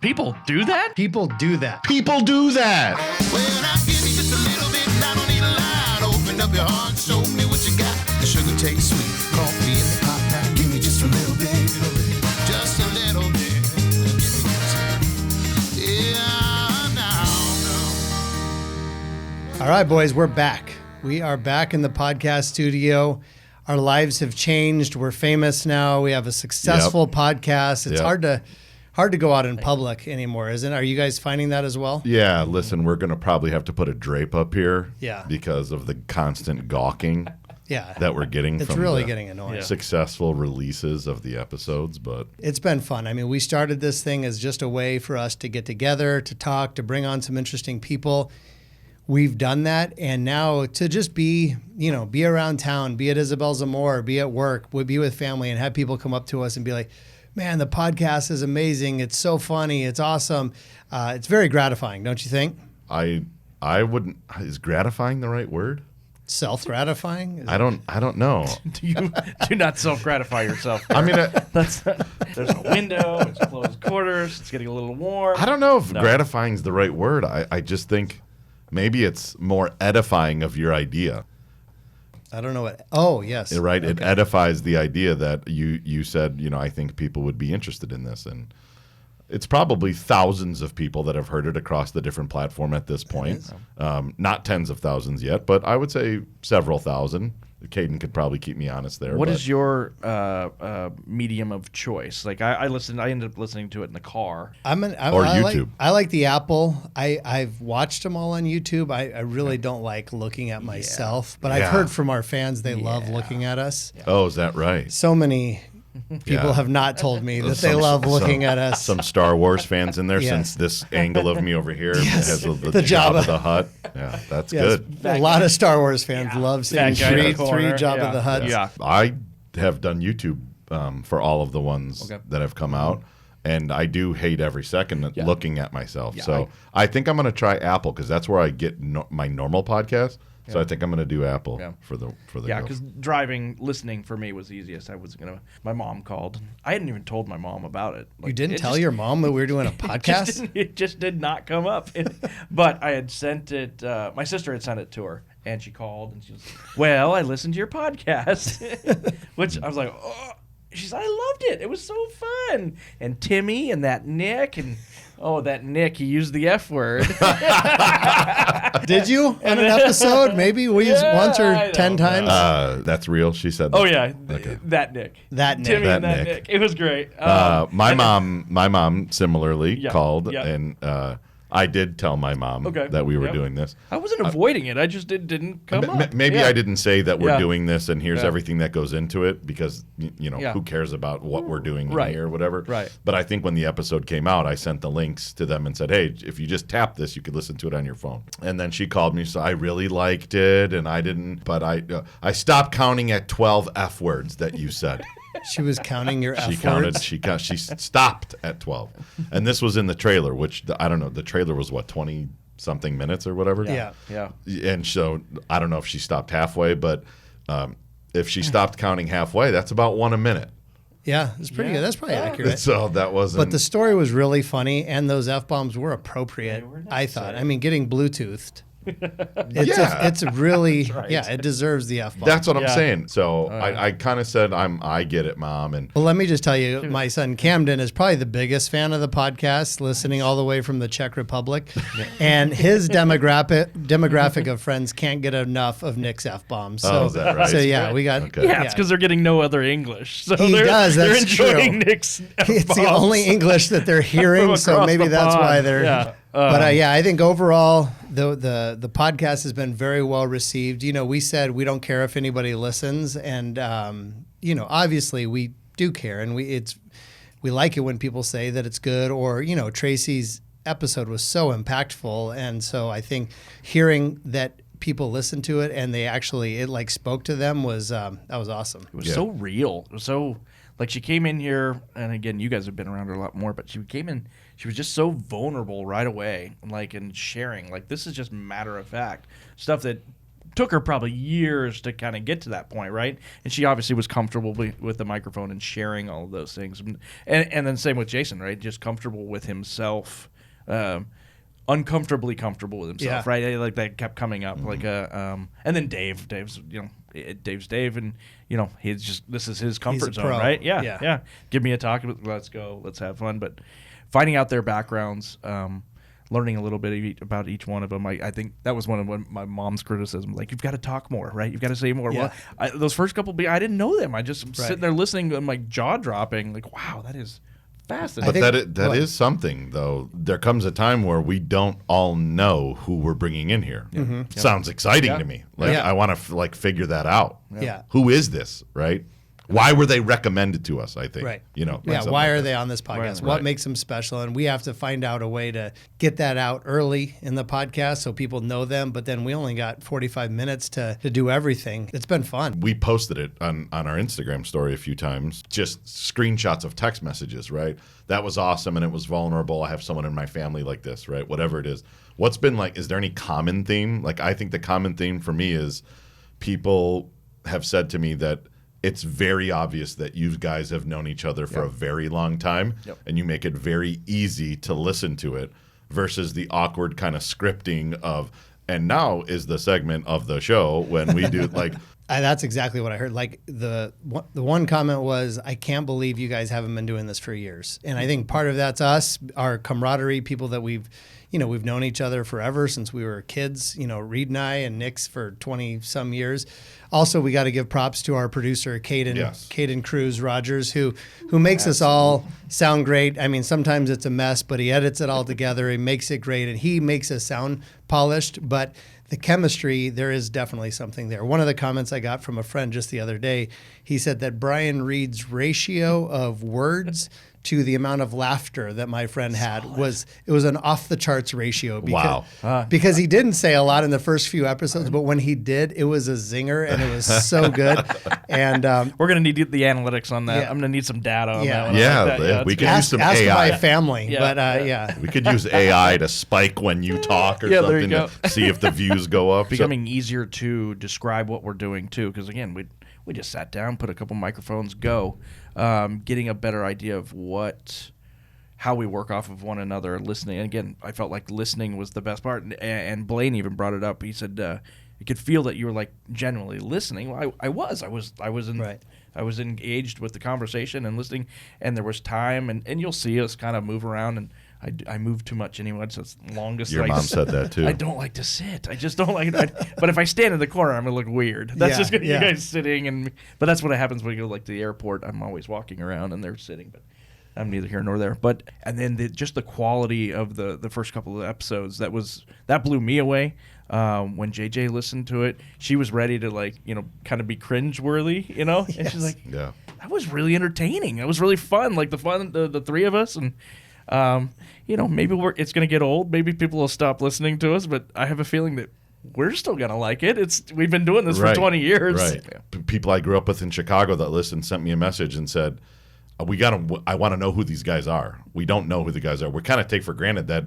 People do that? People do that. People do that. Well, I'll give you just a little bit, and I don't need a lot. Open up your heart, show me what you got. The sugar tastes sweet, coffee in the pot. Now give me just a little bit, just a little bit. Yeah, now. All right, boys, we're back. We are back in the podcast studio. Our lives have changed. We're famous now. We have a successful podcast. It's hard to go out in public anymore, isn't it? Are you guys finding that as well? Yeah, listen, we're going to probably have to put a drape up here because of the constant gawking that we're getting it's from really the getting annoying. successful releases of the episodes. But it's been fun. I mean, we started this thing as just a way for us to get together, to talk, to bring on some interesting people. We've done that, and now to just be around town, be at Isabel Zamora, be at work, be with family, and have people come up to us and be like, man, the podcast is amazing. It's so funny. It's awesome. It's very gratifying, don't you think? I wouldn't. Is gratifying the right word? Self-gratifying? I don't know. Do not self-gratify yourself. I mean, There's a window. It's closed quarters. It's getting a little warm. I don't know if gratifying is the right word. I just think maybe it's more edifying of your idea. I don't know what. Oh, yes. Right. Okay. It edifies the idea that you said, I think people would be interested in this. And it's probably thousands of people that have heard it across the different platform at this point. Not tens of thousands yet, but I would say several thousand. Kaden could probably keep me honest there. What is your medium of choice? Like I ended up listening to it in the car. Or YouTube. I like the Apple. I've watched them all on YouTube. I really don't like looking at myself, but I've heard from our fans they love looking at us. Yeah. Oh, is that right? So many people have not told me that they love looking at us. Some Star Wars fans in there since this angle of me over here has the Jabba the Hutt. Yeah, that's good. A lot of Star Wars fans love seeing three Jabba the Hutts. Yeah. I have done YouTube for all of the ones that have come out, and I do hate every second looking at myself. Yeah, so I think I'm going to try Apple because that's where I get my normal podcast. So I think I'm going to do Apple for the because listening for me was easiest. I wasn't going to. My mom called. I hadn't even told my mom about it. Like, you didn't tell your mom that we were doing a podcast? It just did not come up. But I had sent it. My sister had sent it to her, and she called, and she was like, well, I listened to your podcast, which I was like, oh. She's like, I loved it. It was so fun. And Timmy and that Nick and. Oh, that Nick, he used the F word. Did you on an episode? Maybe we used once or 10 times? That's real, she said that. Oh, yeah. Okay. That Nick. Timmy and that Nick. It was great. My mom similarly called, and I did tell my mom that we were doing this. I wasn't avoiding it. I just didn't come up. Maybe I didn't say that we're doing this and here's everything that goes into it because, who cares about what we're doing in here or whatever. Right. But I think when the episode came out, I sent the links to them and said, hey, if you just tap this, you could listen to it on your phone. And then she called me and said, I really liked it and I didn't, but I stopped counting at 12 F words that you said. She was counting your F words? She stopped at 12. And this was in the trailer, which, I don't know, the trailer was, 20-something minutes or whatever? Yeah. And so, I don't know if she stopped halfway, but if she stopped counting halfway, that's about one a minute. Yeah, it's pretty good. That's probably accurate. So that wasn't... But the story was really funny, and those F-bombs were appropriate, I thought. I mean, getting Bluetoothed. It's really it deserves the F-bomb. That's what I'm saying. So I kind of said I get it, Mom. And well, let me just tell you, my son Kaden is probably the biggest fan of the podcast, listening all the way from the Czech Republic, and his demographic of friends can't get enough of Nick's F-bombs. So, is that right? So we got it's because they're getting no other English. So they're enjoying Nick's F-bombs. It's the only English that they're hearing, so maybe that's why they're. Yeah. But I think overall the podcast has been very well received. We said we don't care if anybody listens, and obviously we do care, and we like it when people say that it's good, or Tracy's episode was so impactful, and so I think hearing that people listened to it and they actually it spoke to them was that was awesome. It was so real. It was so she came in here, and again, you guys have been around her a lot more, but she came in. She was just so vulnerable right away, and sharing. This is just matter of fact stuff that took her probably years to kind of get to that point, right? And she obviously was comfortable with the microphone and sharing all of those things. And then same with Jason, right? Just comfortable with himself, uncomfortably comfortable with himself, right? Like that kept coming up, like and then Dave's Dave, and he's just, this is his comfort zone, right? Yeah. Give me a talk, let's go, let's have fun. But finding out their backgrounds, learning a little bit about each one of them, I think that was one of my mom's criticism. Like, you've got to talk more, right? You've got to say more. Yeah. Well, those first couple, I didn't know them. I just sitting there listening, and like jaw dropping, like, wow, that is fascinating. But that is something, though. There comes a time where we don't all know who we're bringing in here. Sounds exciting to me. Like, I want to figure that out. Yeah. Who is this, right? Why were they recommended to us, I think? Right. Why are they on this podcast? What makes them special? And we have to find out a way to get that out early in the podcast so people know them. But then we only got 45 minutes to do everything. It's been fun. We posted it on our Instagram story a few times, just screenshots of text messages, right? That was awesome, and it was vulnerable. I have someone in my family like this, right? Whatever it is. What's been like, is there any common theme? Like, I think the common theme for me is people have said to me that it's very obvious that you guys have known each other for a very long time, and you make it very easy to listen to it versus the awkward kind of scripting of, and now is the segment of the show when we do like. That's exactly what I heard. Like the one comment was, I can't believe you guys haven't been doing this for years. And I think part of that's us, our camaraderie, people that we've known each other forever since we were kids, Reid and I and Nick's for 20 some years. Also, we got to give props to our producer, Kaden Cruz Rogers, who makes us all sound great. I mean, sometimes it's a mess, but he edits it all together. He makes it great, and he makes us sound polished. But the chemistry, there is definitely something there. One of the comments I got from a friend just the other day, he said that Brian Reid's ratio of words to the amount of laughter that my friend had was an off the charts ratio. Because he didn't say a lot in the first few episodes, but when he did, it was a zinger and it was so good. And we're gonna need the analytics on that. I'm gonna need some data on that one. We could use some AI. Ask my family, but we could use AI to spike when you talk or something to see if the views go up. Becoming easier to describe what we're doing too, because again, we just sat down, put a couple microphones, go. Getting a better idea of how we work off of one another, listening. And again, I felt like listening was the best part. And Blaine even brought it up. He said you could feel that you were like genuinely listening. Well, I was engaged with the conversation and listening. And there was time, and you'll see us kind of move around. And I move too much anyway, so it's the longest. Your mom said that too. I don't like to sit. I just don't like it. But if I stand in the corner, I'm gonna look weird. That's just gonna you guys sitting, but that's what happens when you go like to the airport. I'm always walking around and they're sitting, but I'm neither here nor there. But and then just the quality of the first couple of episodes that blew me away. When JJ listened to it, she was ready to kind of be cringe-worthy, and she's like, that was really entertaining. It was really fun, like the three of us and. Maybe it's going to get old. Maybe people will stop listening to us, but I have a feeling that we're still going to like it. We've been doing this for 20 years. Right. Yeah. People I grew up with in Chicago that listened sent me a message and said, I want to know who these guys are. We don't know who the guys are. We kind of take for granted that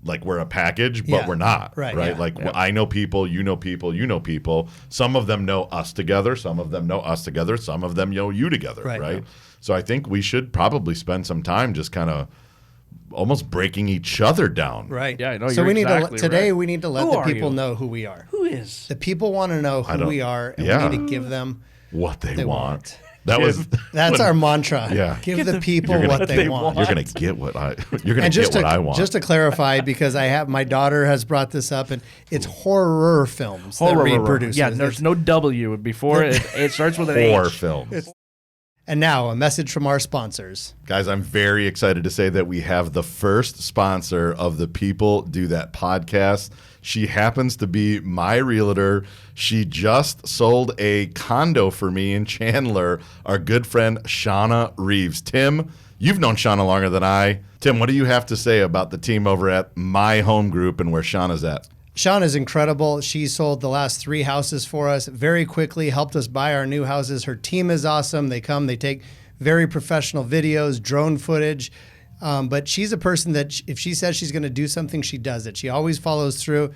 like we're a package, but we're not. Right. Yeah. I know people, you know people, you know people. Some of them know us together. Some of them know us together. Some of them know you together. Right. Yeah. So I think we should probably spend some time just kind of almost breaking each other down. Right. Yeah, I know. So we need to we need to let the people know who we are. Who is? The people want to know who we are, and we need to give them what they want. That's our mantra. Yeah. Give the people what they want. You're gonna get what I want. Just to clarify, because my daughter has brought this up, and it's horror films that Reid produces. Yeah, there's no W before it. It starts with an H. Horror films. And now, a message from our sponsors. Guys, I'm very excited to say that we have the first sponsor of the People Do That podcast. She happens to be my realtor. She just sold a condo for me in Chandler, our good friend Shauna Reeves. Tim, you've known Shauna longer than I. Tim, what do you have to say about the team over at My Home Group and where Shauna's at? Shauna is incredible. She sold the last 3 houses for us very quickly, helped us buy our new houses. Her team is awesome. They take very professional videos, drone footage. But she's a person that if she says she's going to do something, she does it. She always follows through.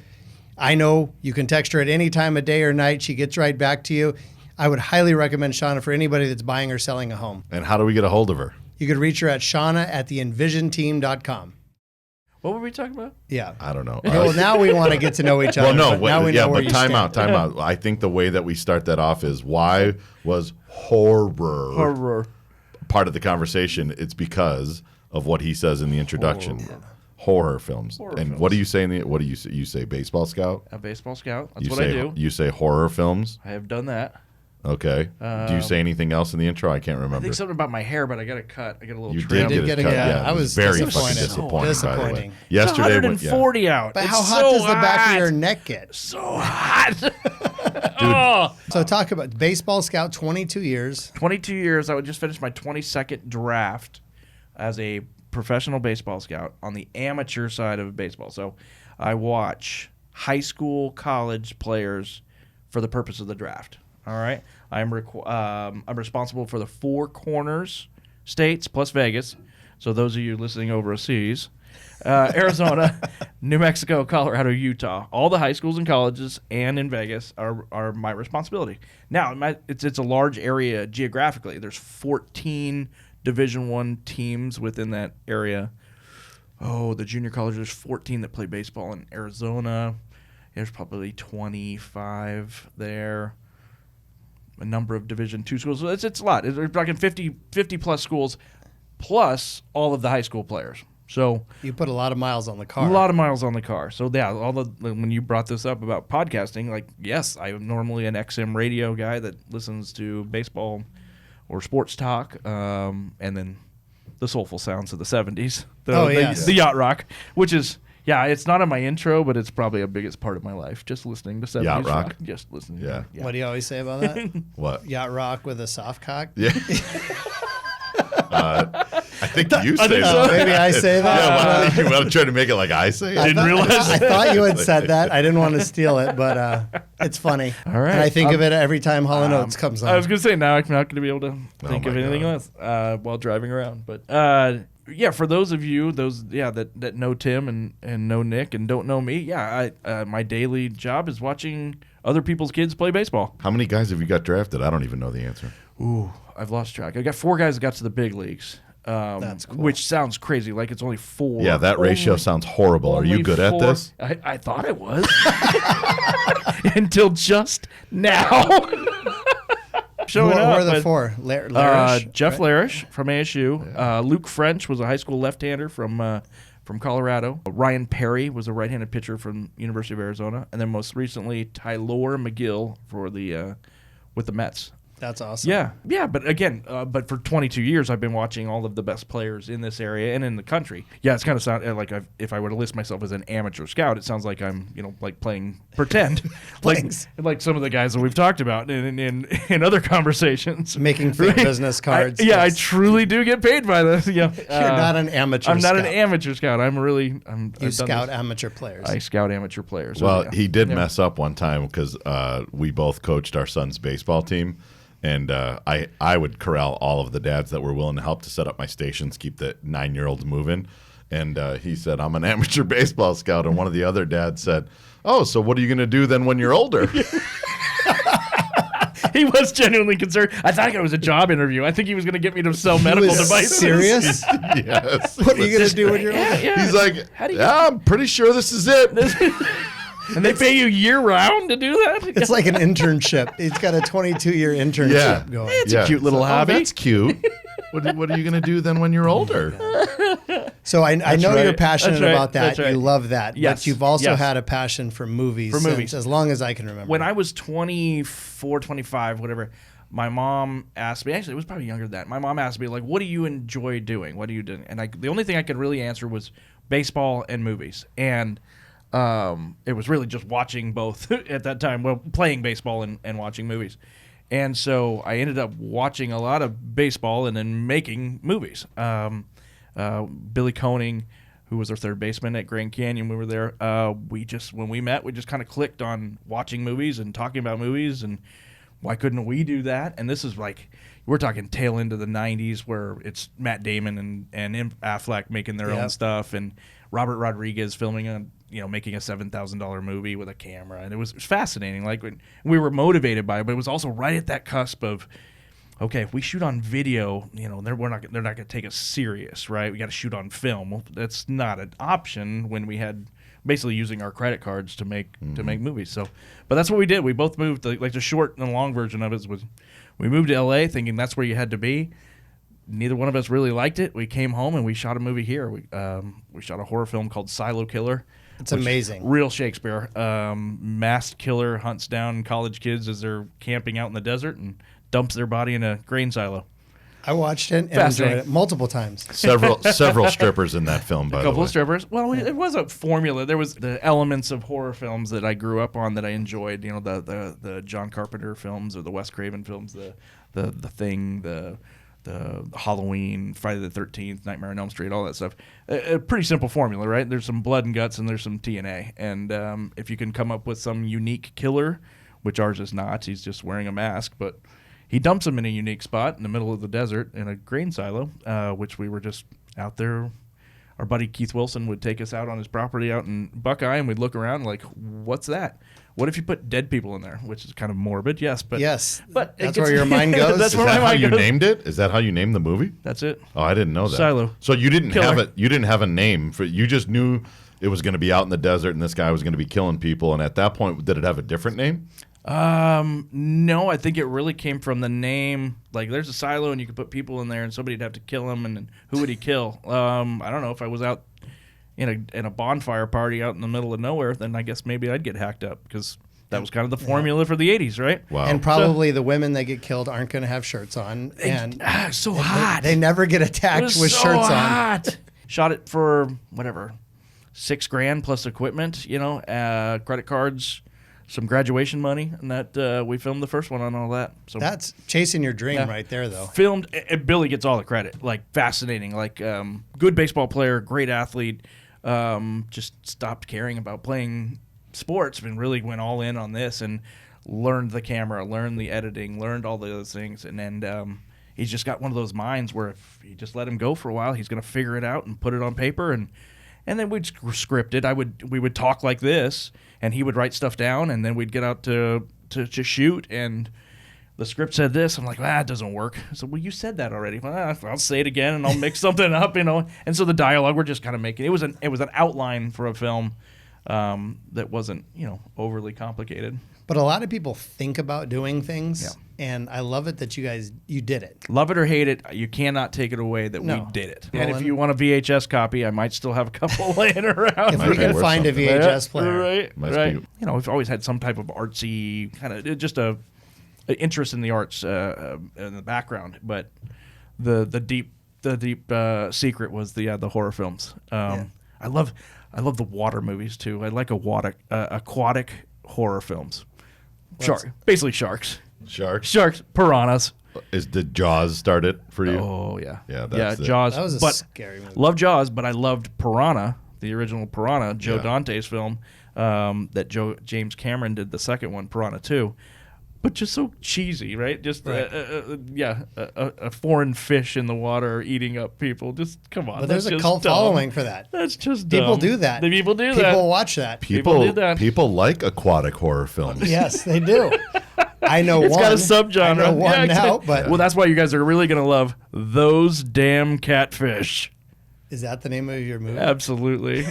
I know you can text her at any time of day or night. She gets right back to you. I would highly recommend Shauna for anybody that's buying or selling a home. And how do we get a hold of her? You could reach her at shauna@theenvisionteam.com. What were we talking about? Yeah. I don't know. Well, now we want to get to know each other. Well, no, but now we know where you time stand. out. I think the way that we start that off is why was horror part of the conversation? It's because of what he says in the introduction. Horror films. And what do you say what do you say? You say baseball scout? A baseball scout. That's You what say, I do. You say horror films? I have done that. Okay. Do you say anything else in the intro? I can't remember. I think something about my hair, but I got a cut. I got a little You trim. did get a cut. Yeah, I was very disappointed. fucking disappointing. By the way. Disappointing. Yesterday, It's 140 out. But It's how hot so does the back hot. of your neck get? So hot. Oh. So talk about baseball scout, 22 years. 22 years. I would just finish my 22nd draft as a professional baseball scout on the amateur side of baseball. So I watch high school, college players for the purpose of the draft. All right. I'm responsible for the Four Corners states plus Vegas. So those of you listening overseas, Arizona, New Mexico, Colorado, Utah, all the high schools and colleges, and in Vegas are my responsibility. Now it's a large area geographically. There's 14 Division I teams within that area. Oh, the junior college, there's 14 that play baseball in Arizona. There's probably 25 there. A number of Division II schools. So it's a lot. We're talking 50 plus schools, plus all of the high school players. So You put a lot of miles on the car. a lot of miles on the car. So yeah, when you brought this up about podcasting, like yes, I'm normally an XM radio guy that listens to baseball or sports talk, and then the soulful sounds of the 70s, the yacht rock, which is. Yeah, it's not in my intro, but it's probably a biggest part of my life. Just listening to 70s Yacht rock? Just listening. Yeah. Yeah. What do you always say about that? What? Yacht rock with a soft cock? Yeah. I think you say think that. so. Maybe I say that. Yeah, you want to try to make it like I say it? I didn't realize I thought you had said that. I didn't want to steal it, but it's funny. All right. And I think of it every time Hall & Oates comes on. I was going to say, now I'm not going to be able to think of my anything God. else while driving around. But yeah, for those of you that know Tim and know Nick and don't know me, my daily job is watching other people's kids play baseball. How many guys have you got drafted? I don't even know the answer. Ooh, I've lost track. I got 4 guys that got to the big leagues. That's cool. Which sounds crazy, like it's only 4. Yeah, that ratio sounds horrible. Are you Only good at 4. this? I thought I was. Until just now. Showing Who up. are the but, 4? Larish, Jeff right? Larish from ASU. Luke French was a high school left-hander from Colorado. Ryan Perry was a right-handed pitcher from University of Arizona. And then most recently, Tylor McGill for with the Mets. That's awesome. Yeah, but again, but for 22 years, I've been watching all of the best players in this area and in the country. Yeah, it's kind of sound like if I were to list myself as an amateur scout, it sounds like I'm, like playing pretend, like some of the guys that we've talked about in other conversations. Making fake business cards. I truly do get paid by this. Yeah, You're not an amateur I'm not scout. an amateur scout. You scout amateur players. I scout amateur players. Well, So, he did mess up one time because we both coached our son's baseball team. And I would corral all of the dads that were willing to help to set up my stations, keep the 9-year-olds moving. And he said, I'm an amateur baseball scout. And one of the other dads said, oh, so what are you going to do then when you're older? He was genuinely concerned. I thought it was a job interview. I think he was going to get me to sell medical was devices. Serious? Yes. What are you going to do when you're older? He's like, How do you- yeah, I'm pretty sure this is it. And they pay you year-round to do that? It's like an internship. He's got a 22-year internship Yeah. going. It's a cute little hobby. That's cute. What are you going to do then when you're older? So I know right. you're passionate That's right. about that. That's right. You love that. Yes. But you've also Yes. had a passion for movies. For movies. Since as long as I can remember. When I was 24, 25, whatever, my mom asked me, actually it was probably younger than that, my mom asked me, like, what do you enjoy doing? What do you do? And the only thing I could really answer was baseball and movies. And it was really just watching both at that time, well, playing baseball and watching movies. And so I ended up watching a lot of baseball and then making movies. Billy Koenig, who was our third baseman at Grand Canyon, we were there. When we met, we just kind of clicked on watching movies and talking about movies, and why couldn't we do that? And this is like, we're talking tail end of the 90s where it's Matt Damon and Affleck making their own stuff, and Robert Rodriguez filming making a $7,000 movie with a camera, and it was fascinating. Like we were motivated by it, but it was also right at that cusp of, okay, if we shoot on video, they're not going to take us serious, right? We got to shoot on film. Well, that's not an option when we had basically using our credit cards to make movies. So, but that's what we did. We both moved. Like the short and the long version of it was, we moved to LA thinking that's where you had to be. Neither one of us really liked it. We came home and we shot a movie here. We shot a horror film called Silo Killer. It's amazing. Real Shakespeare. Masked killer hunts down college kids as they're camping out in the desert and dumps their body in a grain silo. I watched it and enjoyed it multiple times. Several strippers in that film, by the way. A couple of strippers. Well, it was a formula. There was the elements of horror films that I grew up on that I enjoyed. The John Carpenter films or the Wes Craven films, the Thing, the Halloween, Friday the 13th, Nightmare on Elm Street, all that stuff. A pretty simple formula, right? There's some blood and guts and there's some TNA. And if you can come up with some unique killer, which ours is not, he's just wearing a mask, but he dumps him in a unique spot in the middle of the desert in a grain silo, which we were just out there. Our buddy Keith Wilson would take us out on his property out in Buckeye, and we'd look around like, what's that? What if you put dead people in there? Which is kind of morbid, yes. But that's where your mind goes. Is that how you named it? Is that how you named the movie? That's it. Oh, I didn't know that. Silo. So you didn't Killer. have it. You didn't have a name for. You just knew it was going to be out in the desert, and this guy was going to be killing people. And at that point, did it have a different name? No, I think it really came from the name. Like, there's a silo, and you could put people in there, and somebody'd have to kill him. And who would he kill? I don't know. If I was out in a bonfire party out in the middle of nowhere, then I guess maybe I'd get hacked up because that was kind of the formula for the 80s, right? Wow. And probably the women that get killed aren't going to have shirts on. And so hot. They never get attacked with shirts on. Shot it for whatever, $6,000 plus equipment, credit cards, some graduation money, and that we filmed the first one on all that. So that's chasing your dream right there, though. Filmed. Billy gets all the credit. Like, fascinating. Like, good baseball player, great athlete. Just stopped caring about playing sports and really went all in on this and learned the camera, learned the editing, learned all those things. And then he's just got one of those minds where if you just let him go for a while, he's going to figure it out and put it on paper. And then we'd script it. We would talk like this, and he would write stuff down, and then we'd get out to shoot, and the script said this. I'm like, it doesn't work. I said, well, you said that already. Well, I'll say it again, and I'll mix something up, And so the dialogue, we're just kind of making it was an outline for a film that wasn't overly complicated. But a lot of people think about doing things, and I love it that you did it. Love it or hate it, you cannot take it away that we did it. Well, and if you want a VHS copy, I might still have a couple laying around. If we can find a VHS player. Right. We've always had some type of artsy kind of just a interest in the arts in the background, but the deep secret was the horror films. I love the water movies too. I like aquatic horror films. Basically sharks. Sharks, piranhas. Did Jaws start it for you? Oh yeah, That's it. Jaws. That was a scary movie. Love Jaws, but I loved Piranha, the original Piranha, Joe Dante's film. That James Cameron did the second one, Piranha 2. But just so cheesy, right? Just a foreign fish in the water eating up people. Just come on. But there's a cult following for that. That's just dumb. People do that. People do that. People watch that. People do that. People like aquatic horror films. Yes, they do. I know it's one. got a subgenre. I know one now, but well, that's why you guys are really gonna love Those Damn Catfish. Is that the name of your movie? Absolutely.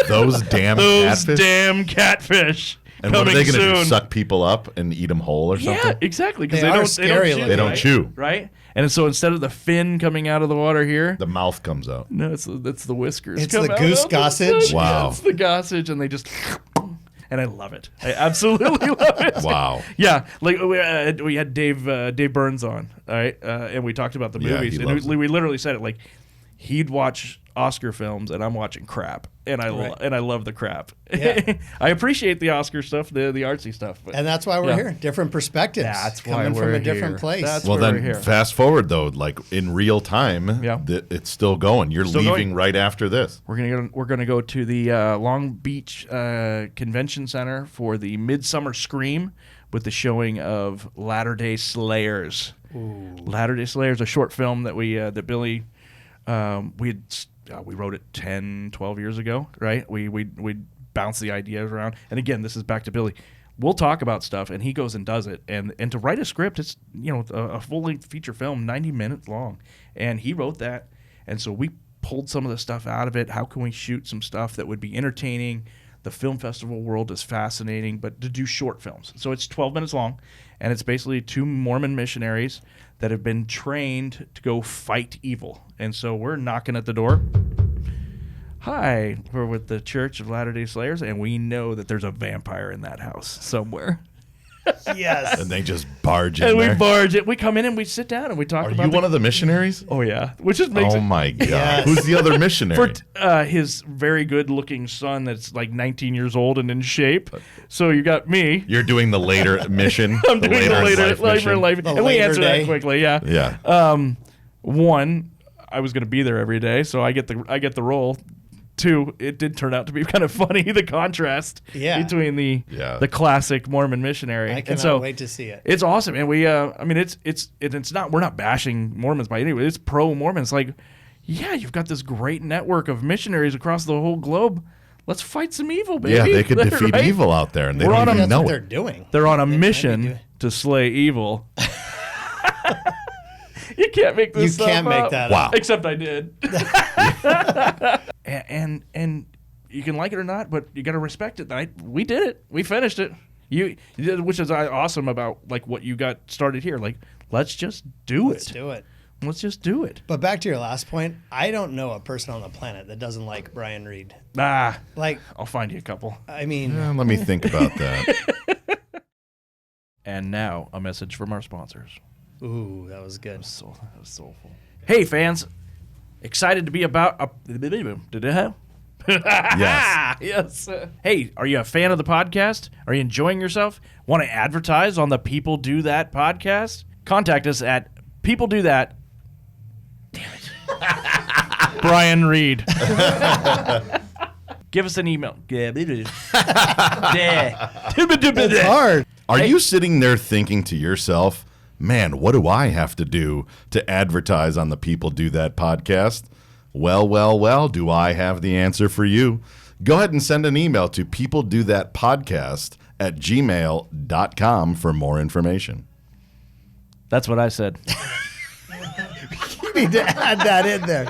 Those damn catfish. And what are they going to do? Suck people up and eat them whole or something? Yeah, exactly. Because they don't chew. Right? And so instead of the fin coming out of the water here, the mouth comes out. No, it's the whiskers. It's the goose gossage. Wow. Yeah, it's the gossage, and they just. And I love it. I absolutely love it. Wow. Yeah, like we had Dave Burns on, all right, and we talked about the movies, and we literally said it like he'd watch Oscar films, and I'm watching crap, and I love the crap. Yeah. I appreciate the Oscar stuff, the artsy stuff, and that's why we're here. Different perspectives. That's why coming we're from a here. different place. That's well, why then we're here. Fast forward though, like in real time, it's still going. You're still leaving going. right after this. We're gonna go to the Long Beach Convention Center for the Midsummer Scream with the showing of Latter-day Slayers. Ooh. Latter-day Slayers, a short film that that Billy we had we wrote it 10, 12 years ago, right? We bounced the ideas around. And again, this is back to Billy. We'll talk about stuff, and he goes and does it. And to write a script, it's, a full-length feature film, 90 minutes long. And he wrote that. And so we pulled some of the stuff out of it. How can we shoot some stuff that would be entertaining? The film festival world is fascinating, but to do short films. So it's 12 minutes long, and it's basically 2 Mormon missionaries that have been trained to go fight evil. And so we're knocking at the door. Hi, we're with the Church of Latter-day Slayers, and we know that there's a vampire in that house somewhere. Yes. And they just barge in And there. we barge it. We come in and we sit down and we talk Are about you one of the missionaries? Oh, yeah. Which just makes Oh, my God. Yes. Who's the other missionary? for his very good-looking son that's like 19 years old and in shape. So you got me. You're doing the later mission. I'm doing the later in life. The And we later answer day. that quickly, yeah. Yeah. One, I was going to be there every day, so I get the role. 2, it did turn out to be kind of funny, the contrast between the classic Mormon missionary. I and cannot wait to see it. It's awesome, and we it's not, we're not bashing Mormons by any way. It's pro Mormons. Like, yeah, you've got this great network of missionaries across the whole globe. Let's fight some evil, baby. Yeah, they could defeat Right? evil out there, and they We're don't on even That's know what they're it. doing. They're on a They might be mission doing- to slay evil. You can't make this You stuff can't make up. that Wow. up. Except I did. and you can like it or not, but you got to respect it. We did it. We finished it. Which is awesome about like what you got started here. Like, let's just do Let's it. do it. Let's just do it. But back to your last point, I don't know a person on the planet that doesn't like Brian Reid. Like, Like, I'll find you a couple. I mean, Let me think about that. And now a message from our sponsors. ooh, that was good. That was soulful. Hey, fans. Excited to be about... Did it have? Yes. Yes. Hey, are you a fan of the podcast? Are you enjoying yourself? Want to advertise on the People Do That podcast? Contact us at People Do That. Damn it. Brian Reid. Give us an email. It's hard. Are you sitting there thinking to yourself, man, what do I have to do to advertise on the People Do That podcast? Well, do I have the answer for you? Go ahead and send an email to peopledothatpodcast@gmail.com for more information. That's what I said. You need to add that in there.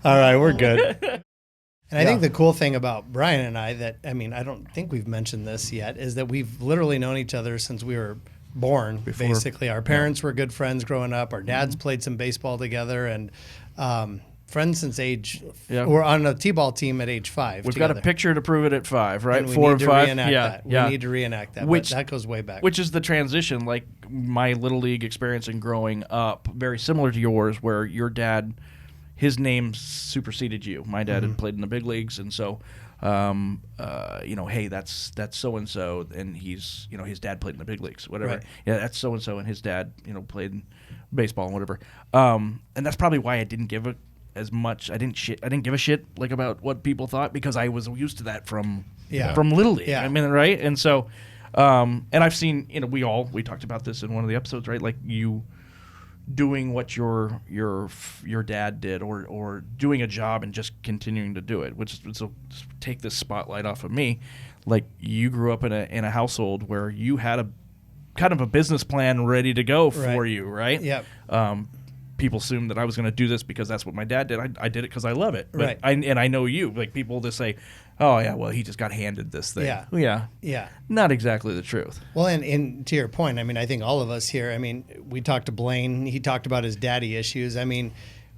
All right, we're good. And I think the cool thing about Brian and I I don't think we've mentioned this yet, is that we've literally known each other since we were born, basically. Our parents were good friends growing up. Our dads played some baseball together, and friends since age, we're on a t-ball team at age 5 We've together. got a picture to prove it at 5, right? And we 4 need or to 5. reenact that. Yeah. We need to reenact that. Which- But that goes way back. Which is the transition, like my Little League experience in growing up, very similar to yours, where your dad, his name superseded you. My dad had played in the big leagues, and so, hey, that's so-and-so, and he's, his dad played in the big leagues, whatever. Right. Yeah, that's so-and-so, and his dad, played in baseball and whatever. And that's probably why I didn't give as much. I didn't give a shit like about what people thought, because I was used to that from Little League. Yeah. I mean, right? And so, and I've seen, we talked about this in one of the episodes, right? Like you doing what your dad did, or doing a job and just continuing to do it, which so take this spotlight off of me. Like, you grew up in a household where you had a kind of a business plan ready to go for you, right? Yep. People assume that I was going to do this because that's what my dad did. I did it because I love it. But Right. I know you. Like, people just say, oh, yeah, well, he just got handed this thing. Yeah. Yeah. Not exactly the truth. Well, and to your point, I think all of us here, we talked to Blaine. He talked about his daddy issues.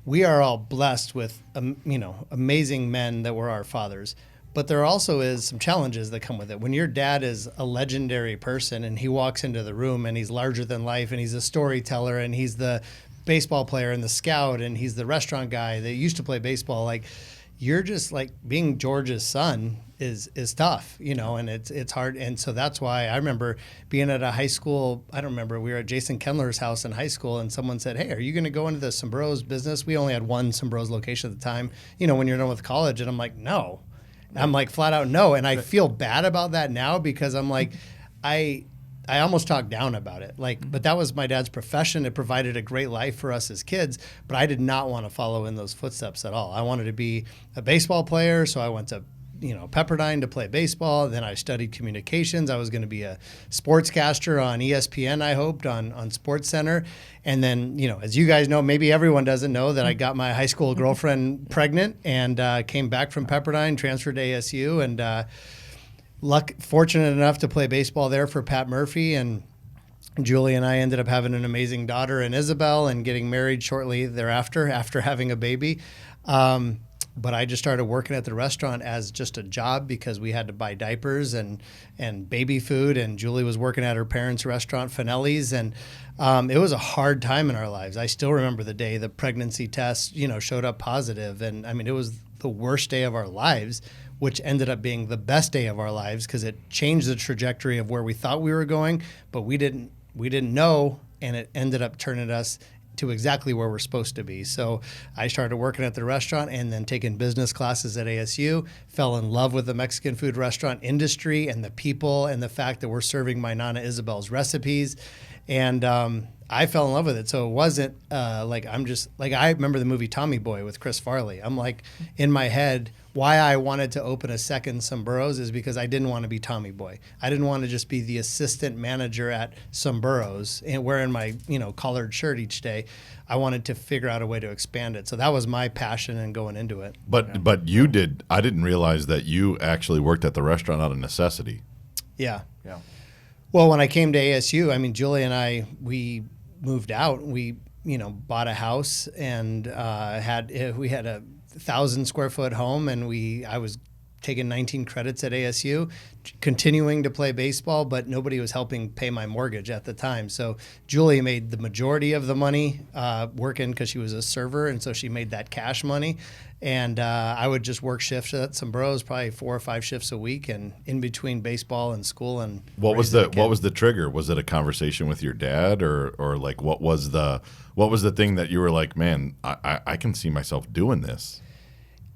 We are all blessed with, amazing men that were our fathers. But there also is some challenges that come with it. When your dad is a legendary person and he walks into the room and he's larger than life and he's a storyteller and he's the baseball player and the scout and he's the restaurant guy that used to play baseball, like, you're just like being George's son is tough, and it's hard. And so that's why I remember being at a high school. I don't remember, we were at Jason Kendler's house in high school, and someone said, hey, are you going to go into the Sombreros business? We only had one Sombreros location at the time, when you're done with college. And I'm like, no. I'm like, flat out no. And I feel bad about that now, because I'm like, I I almost talked down about it. But that was my dad's profession. It provided a great life for us as kids, but I did not want to follow in those footsteps at all. I wanted to be a baseball player, so I went to Pepperdine to play baseball. Then I studied communications. I was going to be a sportscaster on ESPN, I hoped, on Sports Center. And then, as you guys know, maybe everyone doesn't know that I got my high school girlfriend pregnant and came back from Pepperdine, transferred to ASU, and fortunate enough to play baseball there for Pat Murphy. And Julie and I ended up having an amazing daughter in Isabel and getting married shortly thereafter, after having a baby. But I just started working at the restaurant as just a job because we had to buy diapers and baby food. And Julie was working at her parents' restaurant, Finelli's. And it was a hard time in our lives. I still remember the day the pregnancy test, showed up positive. And I mean, it was the worst day of our lives, which ended up being the best day of our lives because it changed the trajectory of where we thought we were going, but we didn't know. And it ended up turning us to exactly where we're supposed to be. So I started working at the restaurant and then taking business classes at ASU, fell in love with the Mexican food restaurant industry and the people and the fact that we're serving my Nana Isabel's recipes. And I fell in love with it. So it wasn't I remember the movie Tommy Boy with Chris Farley. I'm like, in my head, why I wanted to open a second Sombreros is because I didn't want to be Tommy Boy. I didn't want to just be the assistant manager at Sombreros and wearing my collared shirt each day. I wanted to figure out a way to expand it. So that was my passion in going into it. But you did. I didn't realize that you actually worked at the restaurant out of necessity. Yeah. Yeah. Well, when I came to ASU, I mean, Julie and I, we moved out. We bought a house and we had a 1,000 square foot home, and I was taking 19 credits at ASU, continuing to play baseball, but nobody was helping pay my mortgage at the time. So Julie made the majority of the money working because she was a server, and so she made that cash money. And I would just work shifts at Sombreros, probably 4 or 5 shifts a week, and in between baseball and school. And what was the trigger? Was it a conversation with your dad, or like what was the thing that you were like, man, I can see myself doing this?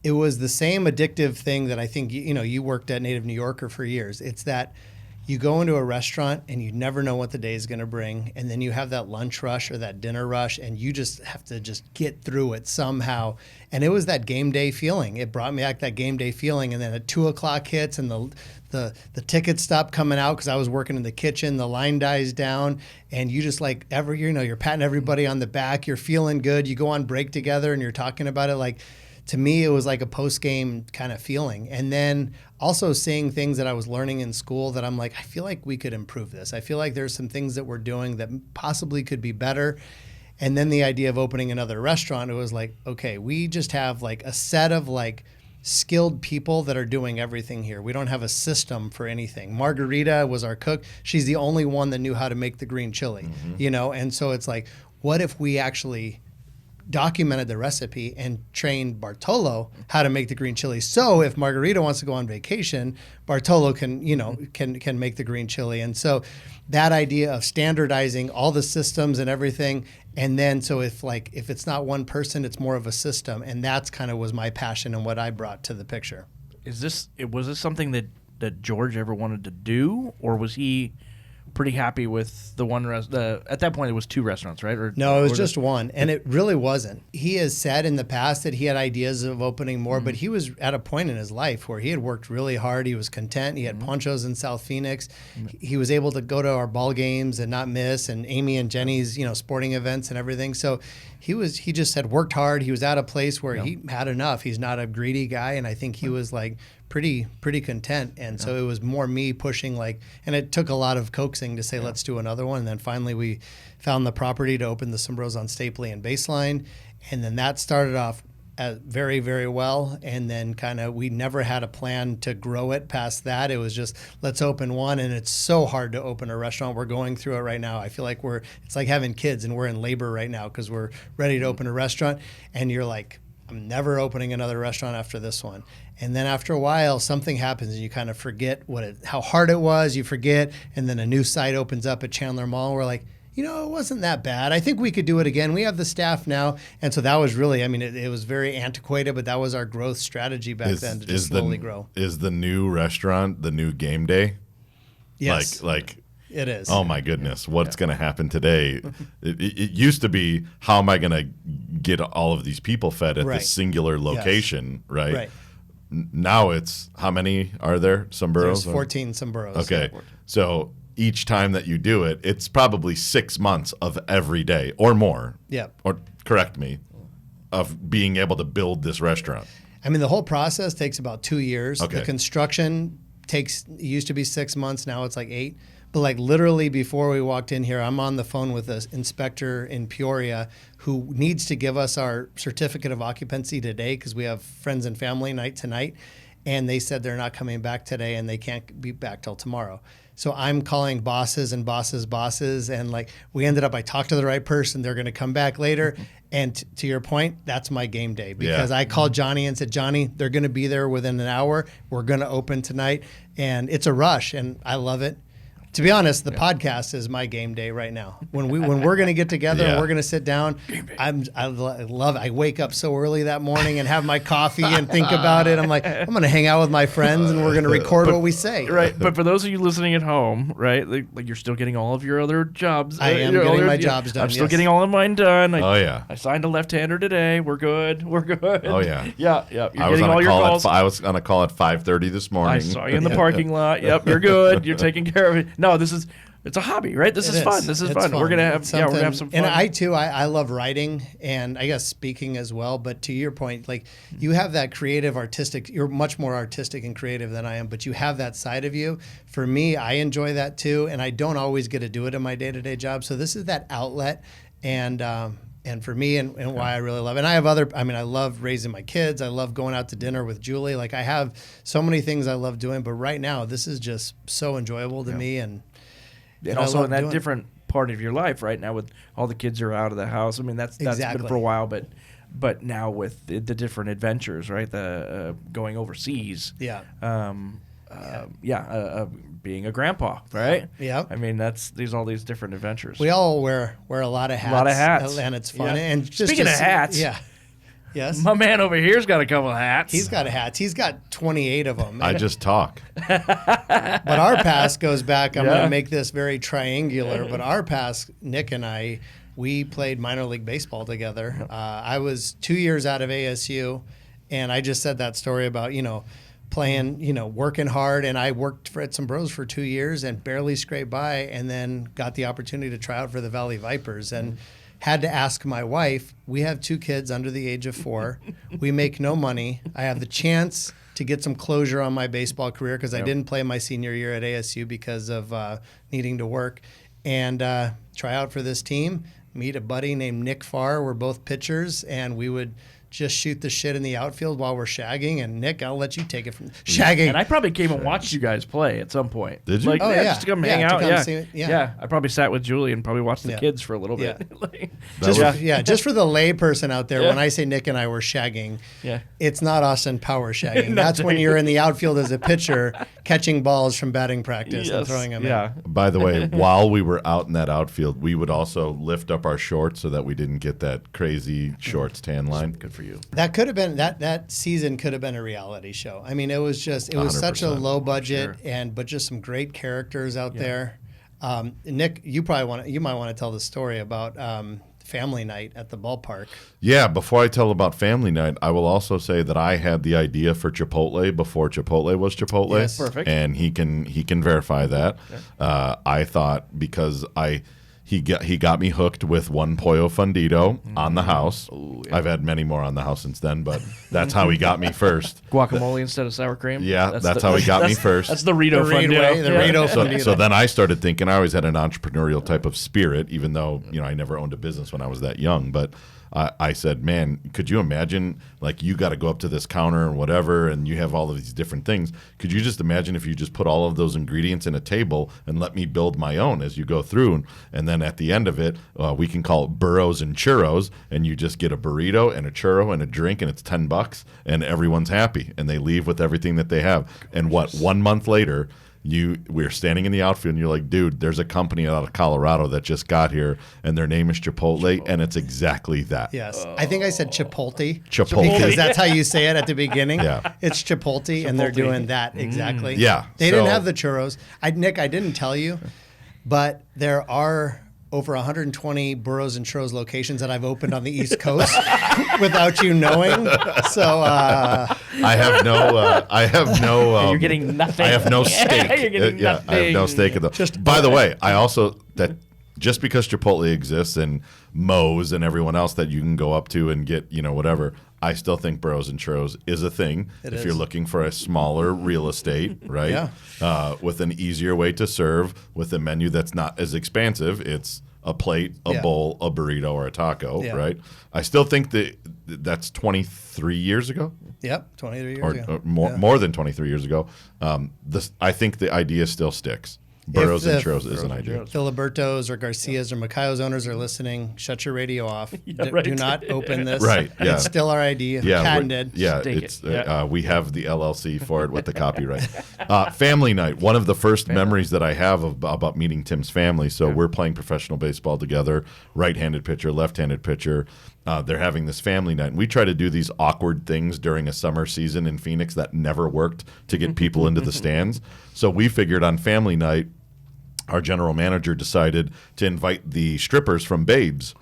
It was the same addictive thing that I think you worked at Native New Yorker for years. It's that you go into a restaurant and you never know what the day is going to bring, and then you have that lunch rush or that dinner rush, and you just have to just get through it somehow. And it was that game day feeling. It brought me back that game day feeling. And then at 2:00 hits and the tickets stop coming out because I was working in the kitchen. The line dies down, and you just you're patting everybody on the back. You're feeling good. You go on break together and you're talking about it like. To me, it was like a post-game kind of feeling. And then also seeing things that I was learning in school that I'm like, I feel like we could improve this. I feel like there's some things that we're doing that possibly could be better. And then the idea of opening another restaurant, it was like, okay, we just have like a set of like skilled people that are doing everything here. We don't have a system for anything. Margarita was our cook. She's the only one that knew how to make the green chili, And so it's like, what if we actually documented the recipe and trained Bartolo how to make the green chili. So if Margarita wants to go on vacation, Bartolo can make the green chili. And so that idea of standardizing all the systems and everything, and then so if it's not one person, it's more of a system, and that's kind of was my passion and what I brought to the picture. Was this something that George ever wanted to do, or was he pretty happy with the one at that point it was 2 restaurants, right? No, it was just one, and it really wasn't. He has said in the past that he had ideas of opening more, but he was at a point in his life where he had worked really hard. He was content. He had ponchos in South Phoenix. He was able to go to our ball games and not miss, and Amy and Jenny's sporting events and everything. So he just had worked hard. He was at a place where he had enough. He's not a greedy guy, and I think he was like pretty content. And so it was more me pushing and it took a lot of coaxing to say, let's do another one. And then finally we found the property to open the Sombreros on Stapley and Baseline. And then that started off very, very well. And then we never had a plan to grow it past that. It was just, let's open one. And it's so hard to open a restaurant. We're going through it right now. I feel like it's like having kids, and we're in labor right now because we're ready to open a restaurant. And you're like, I'm never opening another restaurant after this one. And then after a while, something happens and you kind of forget how hard it was. You forget, and then a new site opens up at Chandler Mall. We're like, it wasn't that bad. I think we could do it again. We have the staff now. And so that was really, it was very antiquated, but that was our growth strategy back then to just slowly grow. Is the new restaurant the new game day? Yes. It is. Oh my goodness, what's going to happen today? It used to be, how am I going to get all of these people fed at this singular location, right? Right. Now it's, how many are there? Sombreros? There's 14 sombreros. Okay, so each time that you do it, it's probably 6 months of every day or more. Yep. Or correct me, of being able to build this restaurant. I mean, the whole process takes about 2 years. Okay. The construction it used to be 6 months. Now it's like 8. But like literally before we walked in here, I'm on the phone with an inspector in Peoria who needs to give us our certificate of occupancy today because we have friends and family night tonight. And they said they're not coming back today and they can't be back till tomorrow. So I'm calling bosses and bosses. And like we ended up, I talked to the right person. They're going to come back later. And to your point, that's my game day because I called Johnny and said, Johnny, they're going to be there within an hour. We're going to open tonight. And it's a rush and I love it. To be honest, the podcast is my game day right now. When we're going to get together and we're going to sit down, I love it. I wake up so early that morning and have my coffee and think about it. I'm like, I'm going to hang out with my friends and we're going to record what we say. Right, but for those of you listening at home, right, like you're still getting all of your other jobs. I am getting my jobs done. I'm still getting all of mine done. I signed a left-hander today. We're good. Oh yeah. Yeah. You're getting all your calls. I was on a call at 5:30 this morning. I saw you in the parking lot. Yep, you're good. You're taking care of it. No, it's a hobby, right? This is fun. This is fun. We're gonna have we're gonna have some fun. And I too, I love writing and I guess speaking as well. But to your point, like you have that creative, artistic. You're much more artistic and creative than I am, but you have that side of you. For me, I enjoy that too, and I don't always get to do it in my day-to-day job. So this is that outlet, and for me, and why I really love it. And I have I love raising my kids. I love going out to dinner with Julie. Like I have so many things I love doing, but right now this is just so enjoyable to me and also in that different part of your life right now with all the kids are out of the house. I mean, that's been for a while, but now with the different adventures, right? The going overseas. Being a grandpa, right? Yeah. I mean, there's all these different adventures. We all wear a lot of hats. And it's fun. Yeah. And speaking of hats. Yeah. Yes. My man over here's got a couple of hats. He's got hats. He's got 28 of them. I just talk. But our past goes back. I'm going to make this very triangular. But our past, Nick and I, we played minor league baseball together. I was 2 years out of ASU, and I just said that story about, playing, working hard. And I worked at some Bros for 2 years and barely scraped by, and then got the opportunity to try out for the Valley Vipers. And had to ask my wife, we have 2 kids under the age of 4. We make no money. I have the chance to get some closure on my baseball career because I didn't play my senior year at ASU because of needing to work. And try out for this team, meet a buddy named Nick Farr. We're both pitchers, and we would just shoot the shit in the outfield while we're shagging. And Nick, I'll let you take it from shagging. And I probably came and watched you guys play at some point. Did you? Just to come hang out. Yeah. I probably sat with Julie and probably watched the kids for a little bit. Just for the lay person out there, when I say Nick and I were shagging, it's not Austin Power shagging. That's when you're in the outfield as a pitcher, catching balls from batting practice and throwing them in. By the way, while we were out in that outfield, we would also lift up our shorts so that we didn't get that crazy shorts tan line. Good for you. That could have been that season could have been a reality show. I mean, it was such a low budget but just some great characters out there. Nick, you might want to tell the story about family night at the ballpark. Yeah, before I tell about family night, I will also say that I had the idea for Chipotle before Chipotle was Chipotle. Yes, perfect. And he can verify that. Okay. I thought because he got me hooked with one Pollo Fundido on the house. Ooh, yeah. I've had many more on the house since then, but that's how he got me first. Guacamole instead of sour cream? Yeah, that's how he got me first. That's the Rito Fundido. The Rito Fundido. So then I started thinking, I always had an entrepreneurial type of spirit, even though I never owned a business when I was that young. But I said, man, could you imagine, like, you got to go up to this counter and whatever, and you have all of these different things. Could you just imagine if you just put all of those ingredients in a table and let me build my own as you go through? And then at the end of it, we can call it burros and churros, and you just get a burrito and a churro and a drink, and it's $10, and everyone's happy, and they leave with everything that they have. And 1 month later, we're standing in the outfield and you're like, dude, there's a company out of Colorado that just got here and their name is Chipotle. And it's exactly that. Yes. I think I said Chipotle. Because Because that's how you say it at the beginning. Yeah. It's Chipotle, and they're doing that exactly. Yeah. They didn't have the churros. Nick, I didn't tell you. but there are over 120 Burrows and Tros locations that I've opened on the East Coast without you knowing. So I have no. You're getting nothing. I have no stake. You're getting nothing. I have no stake in the. By the way, I also that just because Chipotle exists and Moe's and everyone else that you can go up to and get whatever, I still think Burrows and Churros is a thing. If you're looking for a smaller real estate, right? Yeah. With an easier way to serve, with a menu that's not as expansive, it's a plate, a bowl, a burrito, or a taco, right? I still think that's 23 years ago. Yep, 23 years ago. Or more than 23 years ago. I think the idea still sticks. Burrows and Churros is an idea. Filiberto's or Garcia's or Macayo's owners are listening. Shut your radio off. Right. Do not open this. Right, yeah. It's still our idea. Yeah, Kaden did. Yeah, we have the LLC for it with the copyright. Family night. One of the first memories that I have about meeting Tim's family. So we're playing professional baseball together, right-handed pitcher, left-handed pitcher. They're having this family night. And we try to do these awkward things during a summer season in Phoenix that never worked to get people into the stands. So we figured on family night, our general manager decided to invite the strippers from Babes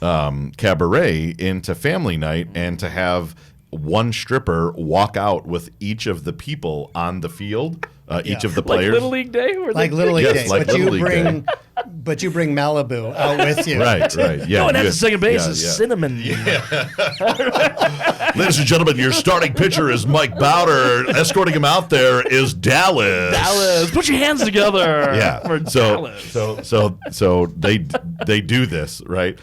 Cabaret into family night and to have one stripper walk out with each of the people on the field, each of the players. Like Little League Day? Like Little League Day. Like Little League Day. But you bring Malibu out with you. Right. Yeah. Oh, and at the second base is cinnamon. Ladies and gentlemen, your starting pitcher is Mike Bowder. Escorting him out there is Dallas. Dallas, put your hands together. Yeah. For Dallas. So they do this, right?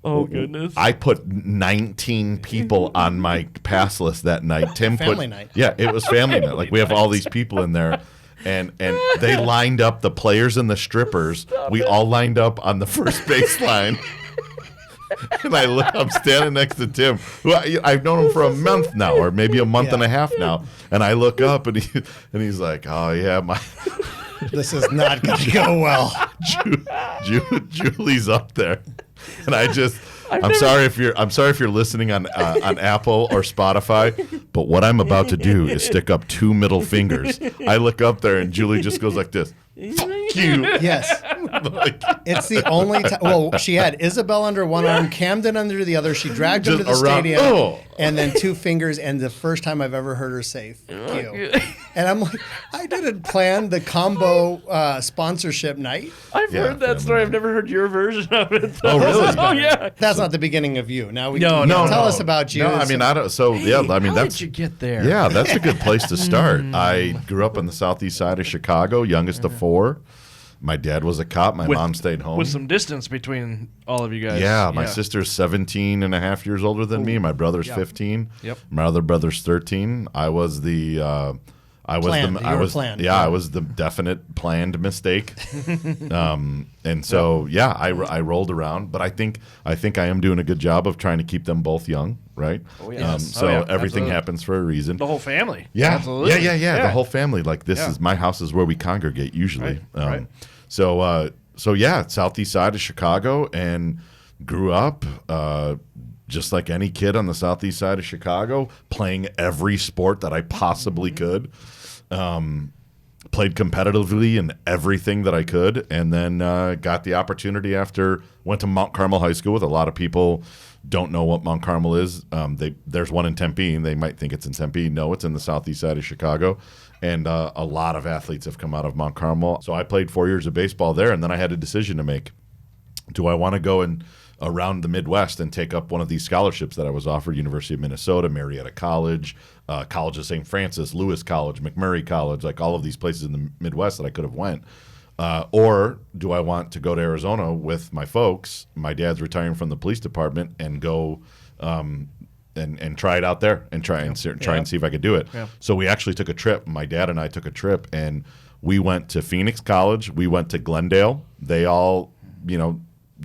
Oh goodness! I put 19 people on my pass list that night. Tim family night. Yeah, it was family night. Like we have all these people in there. And they lined up, the players and the strippers. We all lined up on the first base line. And I'm standing next to Tim, who I've known him for a month now, or maybe a month and a half now. And I look up, and he's like, "Oh yeah, this is not going to go well." Julie's up there, and I'm sorry if you're listening on Apple or Spotify, but what I'm about to do is stick up 2 middle fingers. I look up there and Julie just goes like this. Fuck you. Yes. It's the only time. Well, she had Isabel under one arm, Camden under the other. She dragged him to the stadium, and then 2 fingers. And the first time I've ever heard her say "fuck you," and I'm like, I didn't plan the combo sponsorship night. I've heard that story. I've never heard your version of it. Oh, really? Oh, yeah. That's not the beginning of you. Now no. Tell us about you. No, I mean I don't. So yeah, I mean How did you get there? Yeah, that's a good place to start. I grew up on the southeast side of Chicago, youngest of 4. My dad was a cop. My mom stayed home. With some distance between all of you guys. Yeah, my sister's 17 and a half years older than me. My brother's 15. Yep. My other brother's 13. I was the I was the definite planned mistake. And so I rolled around, but I think I am doing a good job of trying to keep them both young, right? Oh yeah. Everything happes for a reason. The whole family. Yeah. Absolutely. Yeah. The whole family. Like this is my house is where we congregate usually. Right. So southeast side of Chicago, and grew up just like any kid on the southeast side of Chicago, playing every sport that I possibly could. Played competitively in everything that I could, and then got the opportunity went to Mount Carmel High School. With a lot of people don't know what Mount Carmel is. There's one in Tempe, and they might think it's in Tempe. No, it's in the southeast side of Chicago. And a lot of athletes have come out of Mount Carmel. So I played 4 years of baseball there, and then I had a decision to make. Do I want to go around the Midwest and take up one of these scholarships that I was offered? University of Minnesota, Marietta College, College of St. Francis, Lewis College, McMurray College, like all of these places in the Midwest that I could have went. Or do I want to go to Arizona with my folks? My dad's retiring from the police department, and go and try it out there and try and see if I could do it. Yeah. So we actually took a trip. My dad and I took a trip, and we went to Phoenix College. We went to Glendale. They all,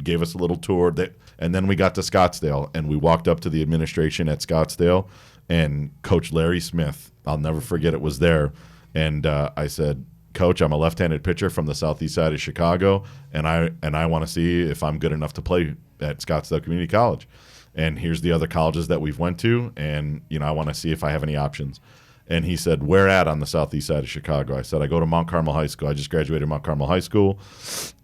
gave us a little tour. And then we got to Scottsdale, and we walked up to the administration at Scottsdale, and Coach Larry Smith, I'll never forget it, was there. And I said, "Coach, I'm a left-handed pitcher from the southeast side of Chicago, and I want to see if I'm good enough to play at Scottsdale Community College. And here's the other colleges that we've went to, and I want to see if I have any options." And he said, where at on the southeast side of Chicago? I said, I go to Mount Carmel High School. I just graduated Mount Carmel High School.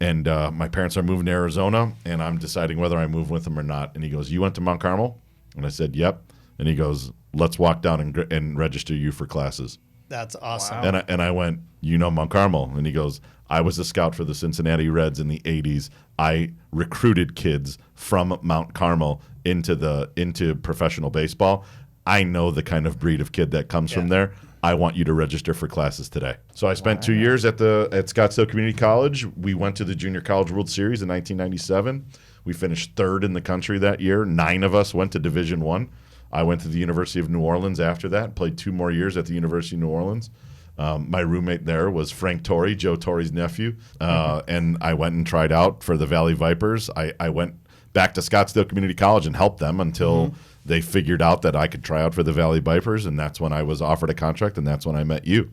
And my parents are moving to Arizona, and I'm deciding whether I move with them or not. And he goes, you went to Mount Carmel? And I said, yep. And he goes, let's walk down and register you for classes. That's awesome. Wow. And I went, you know Mount Carmel? And he goes, I was a scout for the Cincinnati Reds in the 80s. I recruited kids from Mount Carmel into professional baseball. I know the kind of breed of kid that comes from there. I want you to register for classes today. So I spent 2 years at Scottsdale Community College. We went to the Junior College World Series in 1997. We finished third in the country that year. 9 of us went to Division I went to the University of New Orleans after that, played 2 more years at the University of New Orleans. My roommate there was Frank Torrey, Joe Torrey's nephew, and I went and tried out for the Valley Vipers. I went back to Scottsdale Community College and helped them until they figured out that I could try out for the Valley Vipers, and that's when I was offered a contract, and that's when I met you.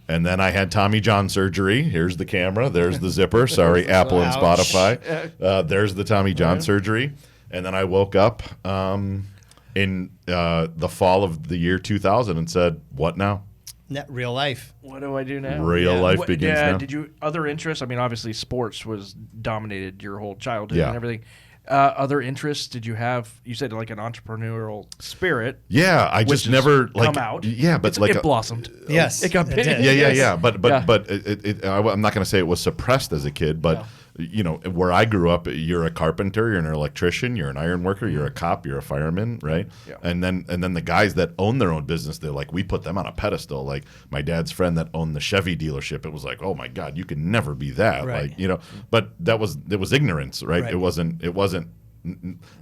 And then I had Tommy John surgery. Here's the camera. There's the zipper. Sorry, Apple and Spotify. There's the Tommy John surgery. And then I woke up in the fall of the year 2000 and said, what now? Real life. What do I do now? Real life begins now. Did you other interests? I mean, obviously, sports was dominated your whole childhood and everything. Other interests? Did you have? You said like an entrepreneurial spirit. Yeah, I just never come out. Yeah, but it blossomed. Yes, it got big. Yeah. But I'm not going to say it was suppressed as a kid, but. You know, where I grew up, you're a carpenter, you're an electrician, you're an iron worker, you're a cop, you're a fireman, right? Yeah. And then the guys that own their own business, they're like, we put them on a pedestal. Like my dad's friend that owned the Chevy dealership, it was like, oh my God, you can never be that. Right. Like, you know, but it was ignorance, right? It wasn't.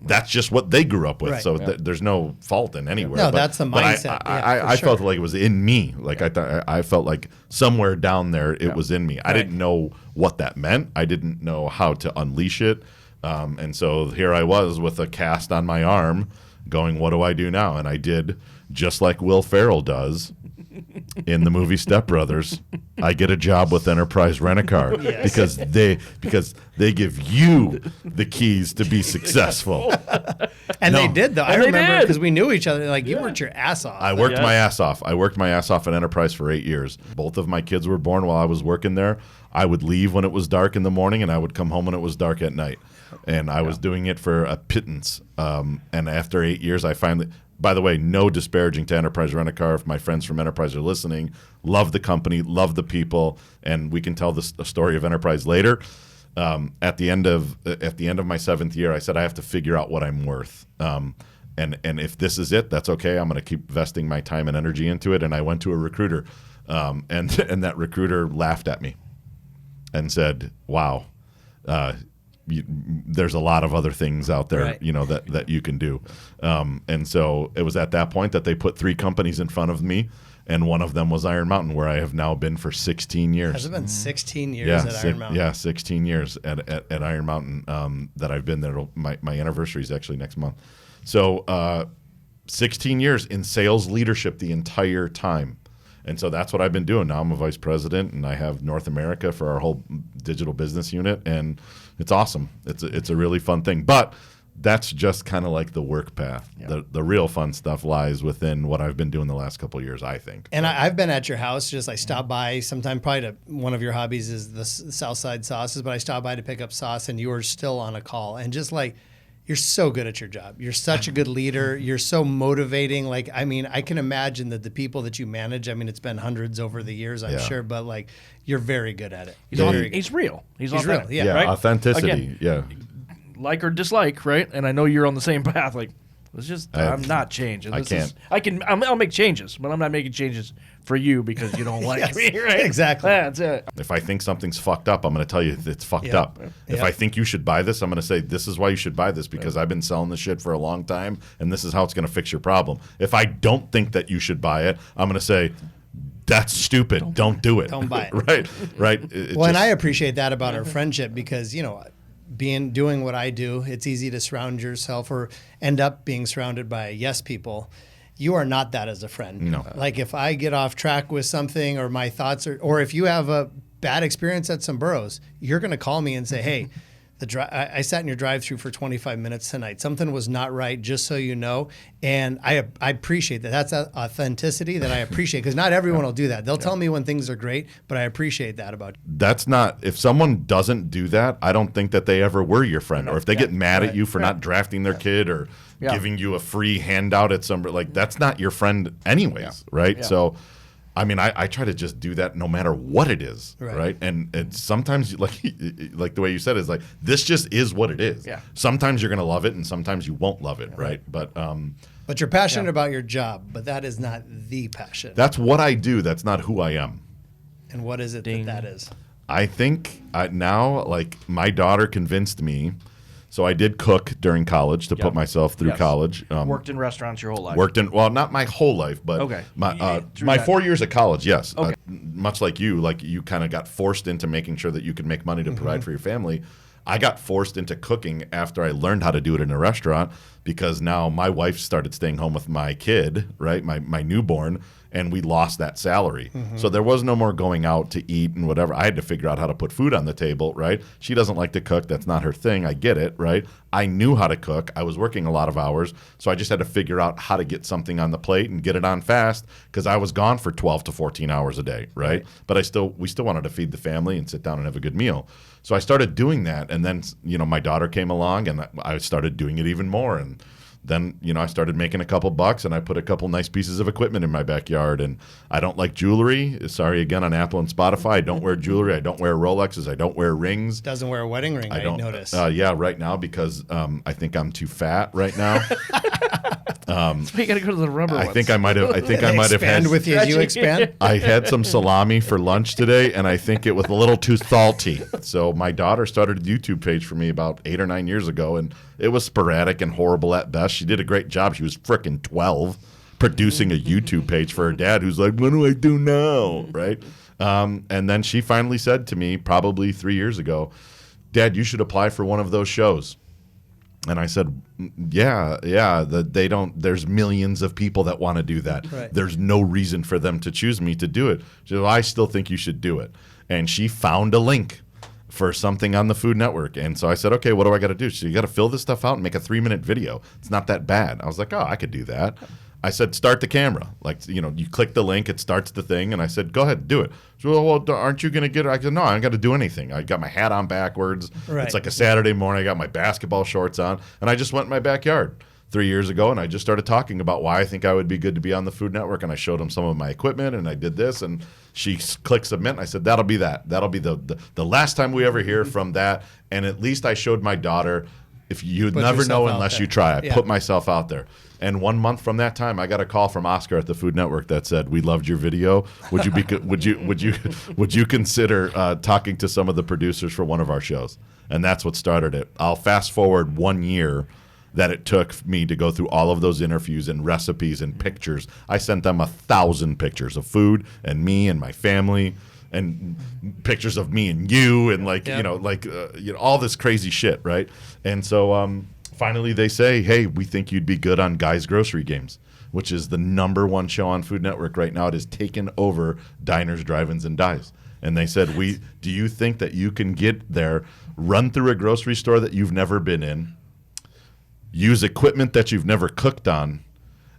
That's just what they grew up with, so there's no fault in anywhere. No, that's the mindset. I felt like it was in me. Like I felt like somewhere down there it was in me. I didn't know what that meant. I didn't know how to unleash it, and so here I was with a cast on my arm, going, "What do I do now?" And I did just like Will Ferrell does in the movie Step Brothers. I get a job with Enterprise Rent-A-Car because they give you the keys to be successful. And they did, though. I remember because we knew each other. Like, you worked your ass off. I worked my ass off. I worked my ass off at Enterprise for 8 years. Both of my kids were born while I was working there. I would leave when it was dark in the morning, and I would come home when it was dark at night. And I was doing it for a pittance. And after 8 years, I finally... By the way, no disparaging to Enterprise Rent-A-Car. If my friends from Enterprise are listening, love the company, love the people, and we can tell the story of Enterprise later. At the end of my 7th year, I said I have to figure out what I'm worth. And if this is it, that's okay. I'm going to keep investing my time and energy into it. And I went to a recruiter, and that recruiter laughed at me and said, "Wow." There's a lot of other things out there, you know, that you can do. And so it was at that point that they put 3 companies in front of me, and one of them was Iron Mountain, where I have now been for 16 years. Has it been 16 years at Iron Mountain? Yeah, 16 years at Iron Mountain that I've been there. My anniversary is actually next month. So 16 years in sales leadership the entire time. And so that's what I've been doing. Now I'm a vice president, and I have North America for our whole digital business unit, and it's awesome. It's a really fun thing. But that's just kind of like the work path. Yeah. The real fun stuff lies within what I've been doing the last couple of years, I think. And I've been at your house. Just I stopped by sometime. Probably one of your hobbies is the Southside sauces, but I stopped by to pick up sauce, and you were still on a call. And just like, you're so good at your job. You're such a good leader. You're so motivating. Like, I mean, I can imagine that the people that you manage, I mean, it's been hundreds over the years, I'm sure, but like, you're very good at it. He's real. He's real. Yeah. Right? Authenticity. Again, like or dislike, right? And I know you're on the same path. Like, it's just, I'm not changing. I'll make changes, but I'm not making changes for you because you don't like me, right? Exactly. That's it. If I think something's fucked up, I'm going to tell you it's fucked up. If I think you should buy this, I'm going to say this is why you should buy this because I've been selling this shit for a long time, and this is how it's going to fix your problem. If I don't think that you should buy it, I'm going to say that's stupid. Don't do it. Don't buy it. Right. And I appreciate that about our friendship because, you know, doing what I do, it's easy to surround yourself or end up being surrounded by yes people. You are not that as a friend. No. Like if I get off track with something or my thoughts or if you have a bad experience at some burros, you're going to call me and say, hey, I sat in your drive-thru for 25 minutes tonight. Something was not right, just so you know. And I appreciate that. That's authenticity that I appreciate, because not everyone will do that. They'll tell me when things are great, but I appreciate that about you. That's not, if someone doesn't do that, I don't think that they ever were your friend. Or if they get mad at you for not drafting their kid or giving you a free handout at some, like, that's not your friend anyways, right? Yeah. So, I mean, I try to just do that no matter what it is, right? And sometimes, like the way you said, is like, this just is what it is. Yeah. Sometimes you're going to love it, and sometimes you won't love it, right? But you're passionate about your job, but that is not the passion. That's what I do. That's not who I am. And what is it that is? I think now, like, my daughter convinced me. So I did cook during college to put myself through college. Worked in restaurants your whole life. Well, not my whole life, but my 4 years of college, yes. Okay. Much like you kind of got forced into making sure that you could make money to provide for your family. I got forced into cooking after I learned how to do it in a restaurant, because now my wife started staying home with my kid, right, my newborn, and we lost that salary. So there was no more going out to eat and whatever. I had to figure out how to put food on the table, right? She doesn't like to cook. That's not her thing. I get it, right? I knew how to cook. I was working a lot of hours, so I just had to figure out how to get something on the plate and get it on fast, because I was gone for 12 to 14 hours a day, right? But we still wanted to feed the family and sit down and have a good meal. So I started doing that, and then, my daughter came along, and I started doing it even more. And then, I started making a couple bucks, and I put a couple nice pieces of equipment in my backyard. And I don't like jewelry. Sorry again on Apple and Spotify. I don't wear jewelry. I don't wear Rolexes. I don't wear rings. Doesn't wear a wedding ring, I notice. Yeah, right now, because I think I'm too fat right now. That's why you got to go to the rubber ones. I think I might have expand with you as you expand. I had some salami for lunch today, and I think it was a little too salty. So my daughter started a YouTube page for me about 8 or 9 years ago, and it was sporadic and horrible at best. She did a great job. She was frickin' 12, producing a YouTube page for her dad, who's like, "What do I do now?" Right? And then she finally said to me, probably 3 years ago, "Dad, you should apply for one of those shows." And I said, yeah, they don't, there's millions of people that want to do that. Right. There's no reason for them to choose me to do it. She said, "Well, I still think you should do it." And she found a link for something on the Food Network. And so I said, "Okay, what do I got to do?" She said, "You got to fill this stuff out and make a 3-minute video. It's not that bad." I was like, "Oh, I could do that." I said, "Start the camera." Like, you click the link, it starts the thing. And I said, "Go ahead, do it." She said, "Well, aren't you going to get it?" I said, "No, I ain't got to do anything. I got my hat on backwards. Right. It's like a Saturday morning. I got my basketball shorts on. And I just went in my backyard 3 years ago, and I just started talking about why I think I would be good to be on the Food Network. And I showed them some of my equipment, and I did this. And she clicked submit. And I said, "That'll be that. That'll be the last time we ever hear from that." And at least I showed my daughter, if you'd never know unless you try. I put myself out there. And 1 month from that time, I got a call from Oscar at the Food Network that said, "We loved your video. Would you be would you consider talking to some of the producers for one of our shows?" And that's what started it. I'll fast forward 1 year that it took me to go through all of those interviews and recipes and pictures. I sent them 1,000 pictures of food and me and my family, and pictures of me and you, and all this crazy shit, right? And so finally they say, "Hey, we think you'd be good on Guys Grocery Games," which is the #1 show on Food Network right now. It has taken over Diners, Drive-Ins, and Dives. And they said, "Do you think that you can get there, run through a grocery store that you've never been in, use equipment that you've never cooked on,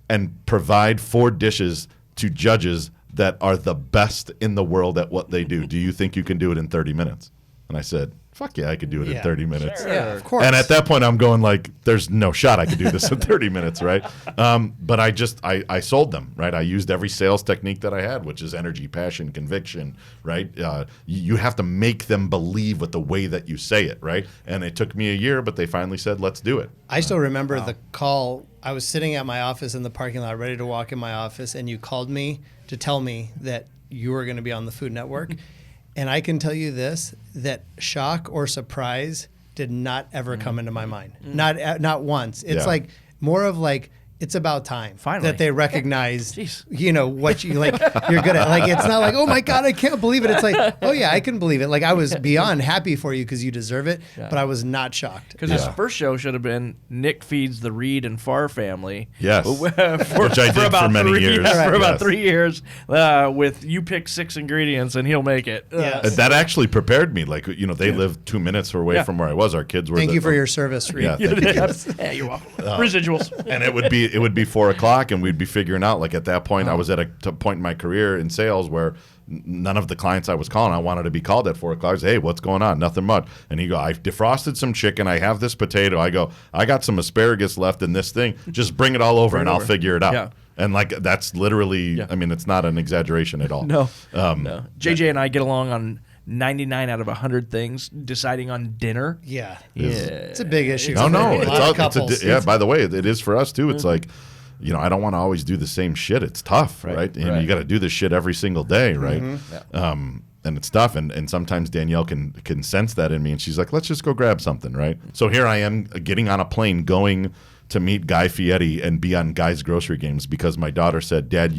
and provide 4 dishes to judges that are the best in the world at what they do? Do you think you can do it in 30 minutes?" And I said, "Fuck yeah, I could do it in 30 minutes." Sure. Yeah, of course. And at that point, I'm going like, there's no shot I could do this in 30 minutes, right? But I sold them, right? I used every sales technique that I had, which is energy, passion, conviction, right? You have to make them believe with the way that you say it, right? And it took me a year, but they finally said, "Let's do it." I still remember the call. I was sitting at my office in the parking lot, ready to walk in my office, and you called me to tell me that you were going to be on the Food Network. And I can tell you this, that shock or surprise did not ever come into my mind. Not once. It's like more of like, it's about time Finally. that they recognize, Jeez. you know, what you like, you're good at. Like, it's not like, oh my God, I can't believe it. It's like, oh yeah, I can believe it. Like, I was beyond happy for you because you deserve it, but I was not shocked. Because his first show should have been Nick feeds the Reid and Farr family. Yes. Which I did for many years. For about Yes. 3 years, with you pick 6 ingredients and he'll make it. Yes. That actually prepared me. Like, you know, they lived 2 minutes away from where I was. Our kids were. Thank you for your service, Reid. Yeah, thank you. Yeah, you're welcome. Residuals. And it would be 4 o'clock, and we'd be figuring out. Like at that point, I was at a point in my career in sales where none of the clients I was calling, I wanted to be called at 4 o'clock. I say, hey, what's going on? Nothing much. And he go, I've defrosted some chicken. I have this potato. I go, I got some asparagus left in this thing. Just bring it all over, and I'll figure it out. Yeah. And like that's literally, I mean, it's not an exaggeration at all. No. No. JJ and I get along on 99 out of 100 things. Deciding on dinner. Yeah. Yeah. It's a big issue. No, for no. a lot of couples. Yeah, by the way, it is for us too. It's like, you know, I don't want to always do the same shit. It's tough, right? And you got to do this shit every single day, right? And it's tough. And sometimes Danielle can sense that in me, and she's like, let's just go grab something, right? So here I am getting on a plane going to meet Guy Fieri and be on Guy's Grocery Games because my daughter said, Dad,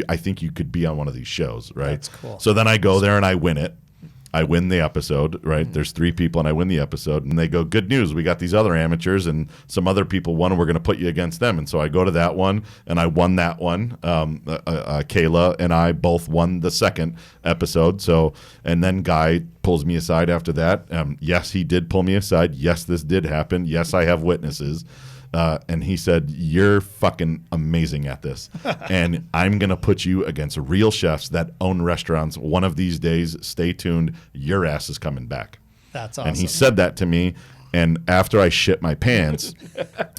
I think you could be on one of these shows, right? That's cool. So then I go there and I win it. I win the episode, right? There's 3 people, and I win the episode. And they go, good news, we got these other amateurs, and some other people won, and we're going to put you against them. And so I go to that one, and I won that one. Kayla and I both won the second episode. So, and then Guy pulls me aside after that. Yes, he did pull me aside. Yes, this did happen. Yes, I have witnesses. And he said, you're fucking amazing at this. And I'm going to put you against real chefs that own restaurants. One of these days, stay tuned, your ass is coming back. That's awesome. And he said that to me. And after I shit my pants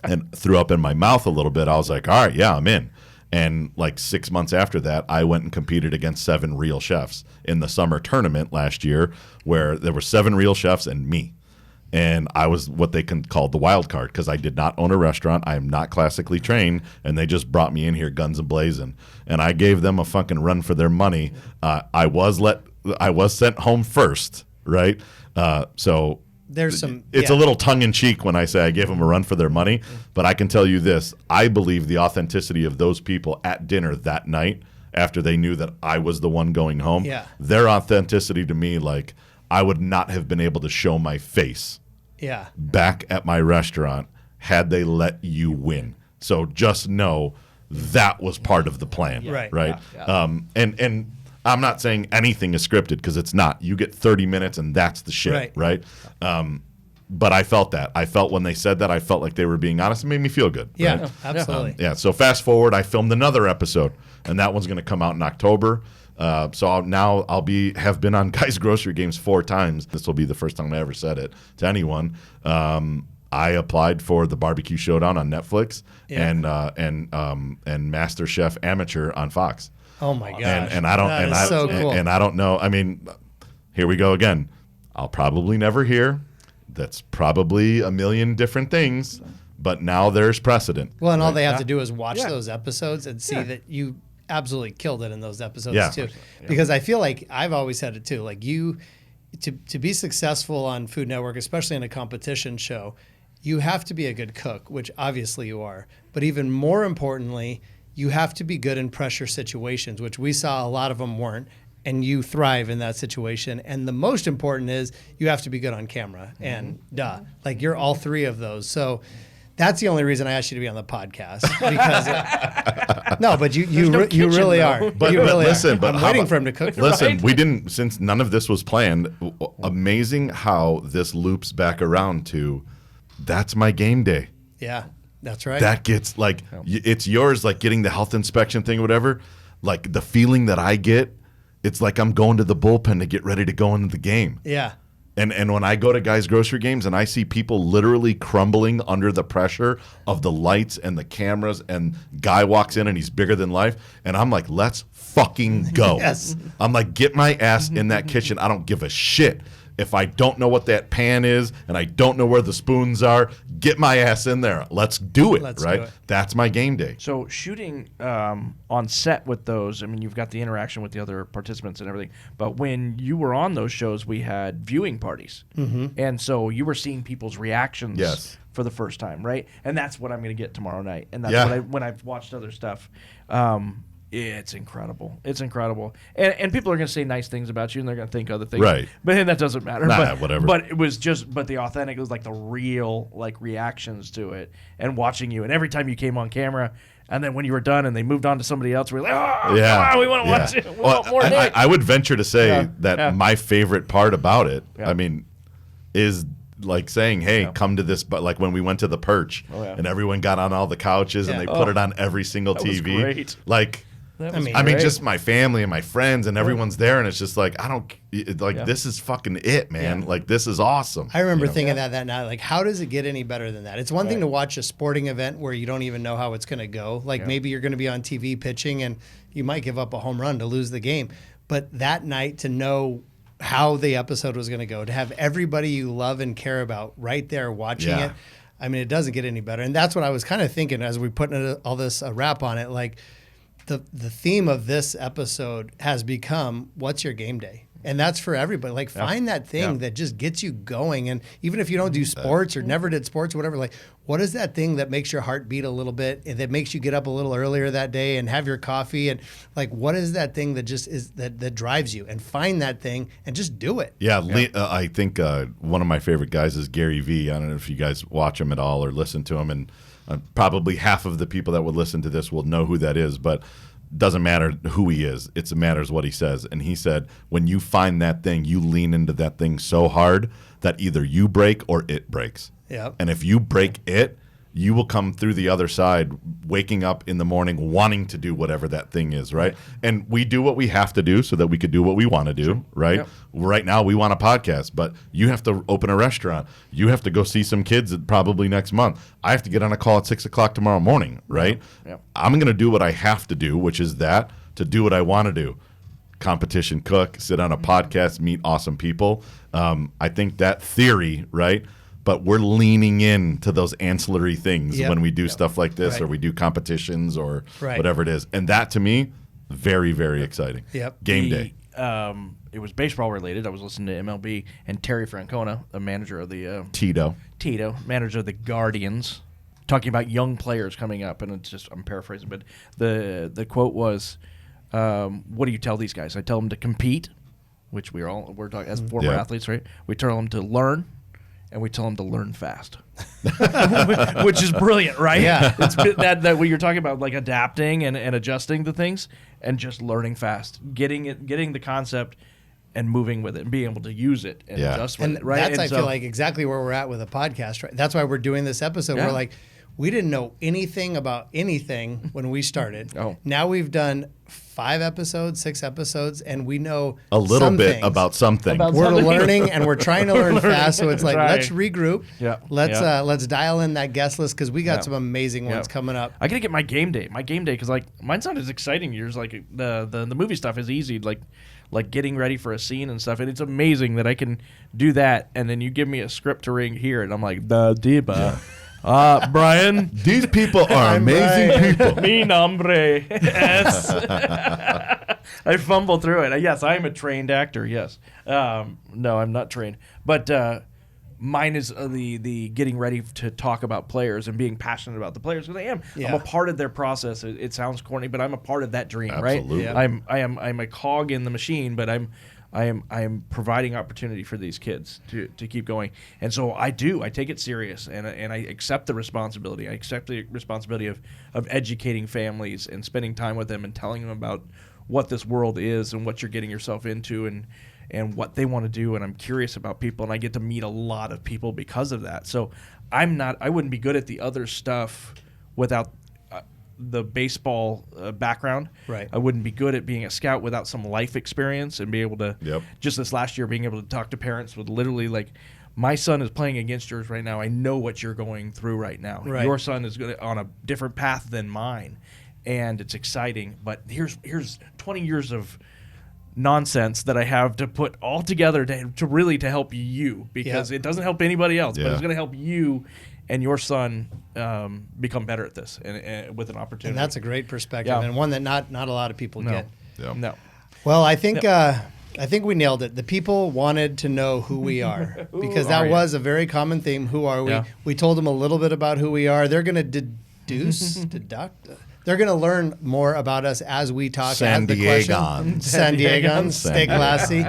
and threw up in my mouth a little bit, I was like, all right, yeah, I'm in. And like 6 months after that, I went and competed against 7 real chefs in the summer tournament last year, where there were 7 real chefs and me. And I was what they called the wild card because I did not own a restaurant. I am not classically trained, and they just brought me in here guns a blazing. And I gave them a fucking run for their money. I was sent home first, right? So there's some. It's a little tongue in cheek when I say I gave them a run for their money, but I can tell you this: I believe the authenticity of those people at dinner that night, after they knew that I was the one going home. Yeah. Their authenticity to me, like I would not have been able to show my face. Yeah. Back at my restaurant had they let you win. So just know that was part of the plan. Right. Right. Yeah. And I'm not saying anything is scripted because it's not. You get 30 minutes and that's the shit. Right. But I felt that. I felt when they said that, I felt like they were being honest. It made me feel good. Yeah, right? absolutely. So fast forward, I filmed another episode, and that one's going to come out in October. So I'll have been on Guy's Grocery Games 4 times. This will be the first time I ever said it to anyone. I applied for the Barbecue Showdown on Netflix and Master Chef Amateur on Fox. Oh my gosh! And I don't That and is I so cool. and I don't know. I mean, here we go again. I'll probably never hear. That's probably a million different things. But now there's precedent. Well, and all they have to do is watch those episodes and see that you absolutely killed it in those episodes too. Because I feel like I've always said it too. Like to be successful on Food Network, especially in a competition show, you have to be a good cook, which obviously you are. But even more importantly, you have to be good in pressure situations, which we saw a lot of them weren't. And you thrive in that situation. And the most important is you have to be good on camera. And like you're all 3 of those. So that's the only reason I asked you to be on the podcast. Because no, but you really are. But really listen, are. but I'm waiting for him to cook. Listen, we didn't, since none of this was planned. Amazing how this loops back around to that's my game day. Yeah, that's right. That gets like it's yours, like getting the health inspection thing or whatever. Like the feeling that I get, it's like I'm going to the bullpen to get ready to go into the game. Yeah. And when I go to Guy's Grocery Games and I see people literally crumbling under the pressure of the lights and the cameras, and Guy walks in and he's bigger than life, and I'm like, let's fucking go. Yes. I'm like, get my ass in that kitchen. I don't give a shit. If I don't know what that pan is and I don't know where the spoons are, get my ass in there. Let's do it, Let's right? do it. That's my game day. So shooting on set with those, I mean, you've got the interaction with the other participants and everything. But when you were on those shows, we had viewing parties, and so you were seeing people's reactions Yes. for the first time, right? And that's what I'm going to get tomorrow night. And that's Yeah. what when I've watched other stuff. It's incredible. It's incredible. And people are going to say nice things about you, and they're going to think other things. Right. But then that doesn't matter. Nah, whatever. But it was but the authentic, it was like the real like reactions to it and watching you. And every time you came on camera, and then when you were done and they moved on to somebody else, we were like, oh, Yeah. come on, we want to watch it. We want more Nick. I would venture to say Yeah. that Yeah. my favorite part about it, Yeah. I mean, is like saying, hey, come to this, but like when we went to the Perch yeah. and everyone got on all the couches and Yeah. they put it on every single That was TV. great. Like, That I was mean, I mean, great. just my family and my friends and everyone's there, and it's just like Yeah. this is fucking it, man. Yeah. Like this is awesome. I remember You know? thinking that night, like, how does it get any better than that? It's one thing to watch a sporting event where you don't even know how it's going to go. Like maybe you're going to be on TV pitching and you might give up a home run to lose the game. But that night to know how the episode was going to go, to have everybody you love and care about right there watching Yeah. it, I mean, it doesn't get any better. And that's what I was kind of thinking as we put all this wrap on it. Like the theme of this episode has become, what's your game day? And that's for everybody. Like, find that thing that just gets you going. And even if you don't do sports or never did sports or whatever, like, what is that thing that makes your heart beat a little bit and that makes you get up a little earlier that day and have your coffee? And like, what is that thing that just is that drives you? And find that thing and just do it. Yeah, I think one of my favorite guys is Gary Vee. I don't know if you guys watch him at all or listen to him, and probably half of the people that would listen to this will know who that is, but doesn't matter who he is. It matters what he says. And he said, when you find that thing, you lean into that thing so hard that either you break or it breaks. Yep. And if you break it, you will come through the other side waking up in the morning wanting to do whatever that thing is, right? And we do what we have to do so that we could do what we want to do, right? Yep. Right now we want a podcast, but you have to open a restaurant. You have to go see some kids probably next month. I have to get on a call at 6 o'clock tomorrow morning, right? Yep. I'm going to do what I have to do, which is to do what I want to do. Competition cook, sit on a podcast, meet awesome people. I think that theory, right? But we're leaning into those ancillary things Yep. when we do stuff like this, Right. or we do competitions or Right. whatever it is. And that to me, very, very exciting. Yep. Game day. It was baseball related. I was listening to MLB, and Terry Francona, the manager of the Tito. manager of the Guardians, talking about young players coming up, and it's just, I'm paraphrasing, but the quote was, "What do you tell these guys? I tell them to compete, which we're talking as former Yeah. athletes, right? We tell them to learn, and we tell them to learn fast," which is brilliant, right? Yeah. It's that what you're talking about, like adapting and adjusting to things, and just learning fast, getting the concept, and moving with it, and being able to use it and Yeah. adjust with And it, right? that's, And I so- feel like, exactly where we're at with a podcast, right? That's why we're doing this episode. Yeah. We're like, we didn't know anything about anything when we started. Oh. Now we've done 5 episodes, 6 episodes, and we know A little some bit things. about something. About We're something. learning and we're trying to learn fast. So it's like, Right. let's regroup. Yeah. Let's dial in that guest list because we got Yeah. some amazing ones Yeah. coming up. I gotta get my game day, because like mine's not as exciting. Yours, like the movie stuff is easy, like getting ready for a scene and stuff, and it's amazing that I can do that. And then you give me a script to ring here, and I'm like, the diva, Brian, These people are I'm amazing Brian. people. mi nombre es. I fumble through it. Yes, I am a trained actor. Yes, no, I'm not trained, but. Mine is the getting ready to talk about players and being passionate about the players, because I am. Yeah. I'm a part of their process. It sounds corny, but I'm a part of that dream, Absolutely. right? Yeah. I'm a cog in the machine, but I am providing opportunity for these kids to keep going. And so I take it serious, and I accept the responsibility. I accept the responsibility of educating families and spending time with them and telling them about what this world is and what you're getting yourself into, and what they want to do. And I'm curious about people, and I get to meet a lot of people because of that. So I wouldn't be good at the other stuff without the baseball background. Right. I wouldn't be good at being a scout without some life experience, and be able to, Yep. just this last year, being able to talk to parents with literally like, my son is playing against yours right now. I know what you're going through right now. Right. Your son is on a different path than mine, and it's exciting. But here's 20 years of nonsense that I have to put all together to really help you, because it doesn't help anybody else, but it's going to help you and your son become better at this and with an opportunity. And that's a great perspective and one that not a lot of people get. Yeah. No. Well, I think we nailed it. The people wanted to know who we are because that was a very common theme. Who are we? Yeah. We told them a little bit about who we are. They're going to deduct. They're going to learn more about us as we talk. San Diegans. Stay classy.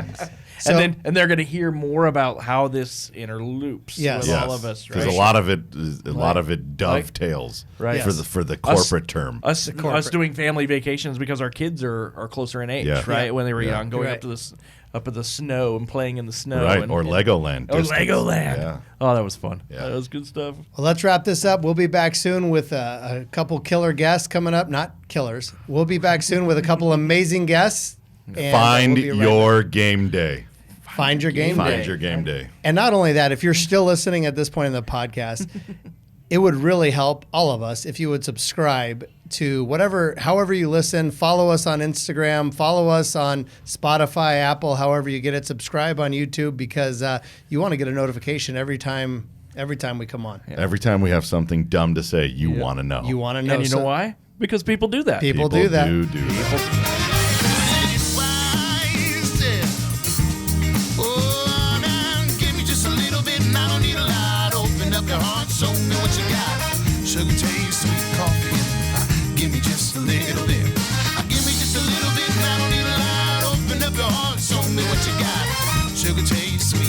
So, and they're going to hear more about how this interloops with all of us, right? Because a lot of it dovetails for the corporate term. Us doing family vacations because our kids are closer in age, right? When they were young, going up at the snow and playing in the snow, or Legoland. Legoland. Yeah. Oh, that was fun. Yeah. That was good stuff. Well, let's wrap this up. We'll be back soon with a couple killer guests coming up. Not killers. We'll be back soon with a couple amazing guests. Find your game day. Find your game day. Find your game day. And not only that, if you're still listening at this point in the podcast, it would really help all of us if you would subscribe to however you listen. Follow us on Instagram. Follow us on Spotify, Apple, however you get it. Subscribe on YouTube because you want to get a notification every time we come on. Yeah. Every time we have something dumb to say, you want to know. You want to know. And you know why? Because people do that. People do that. Show me what you got. Sugar taste, sweet coffee. Give me just a little bit. Give me just a little bit. I don't need a lot. Open up your heart. Show me what you got. Sugar taste, sweet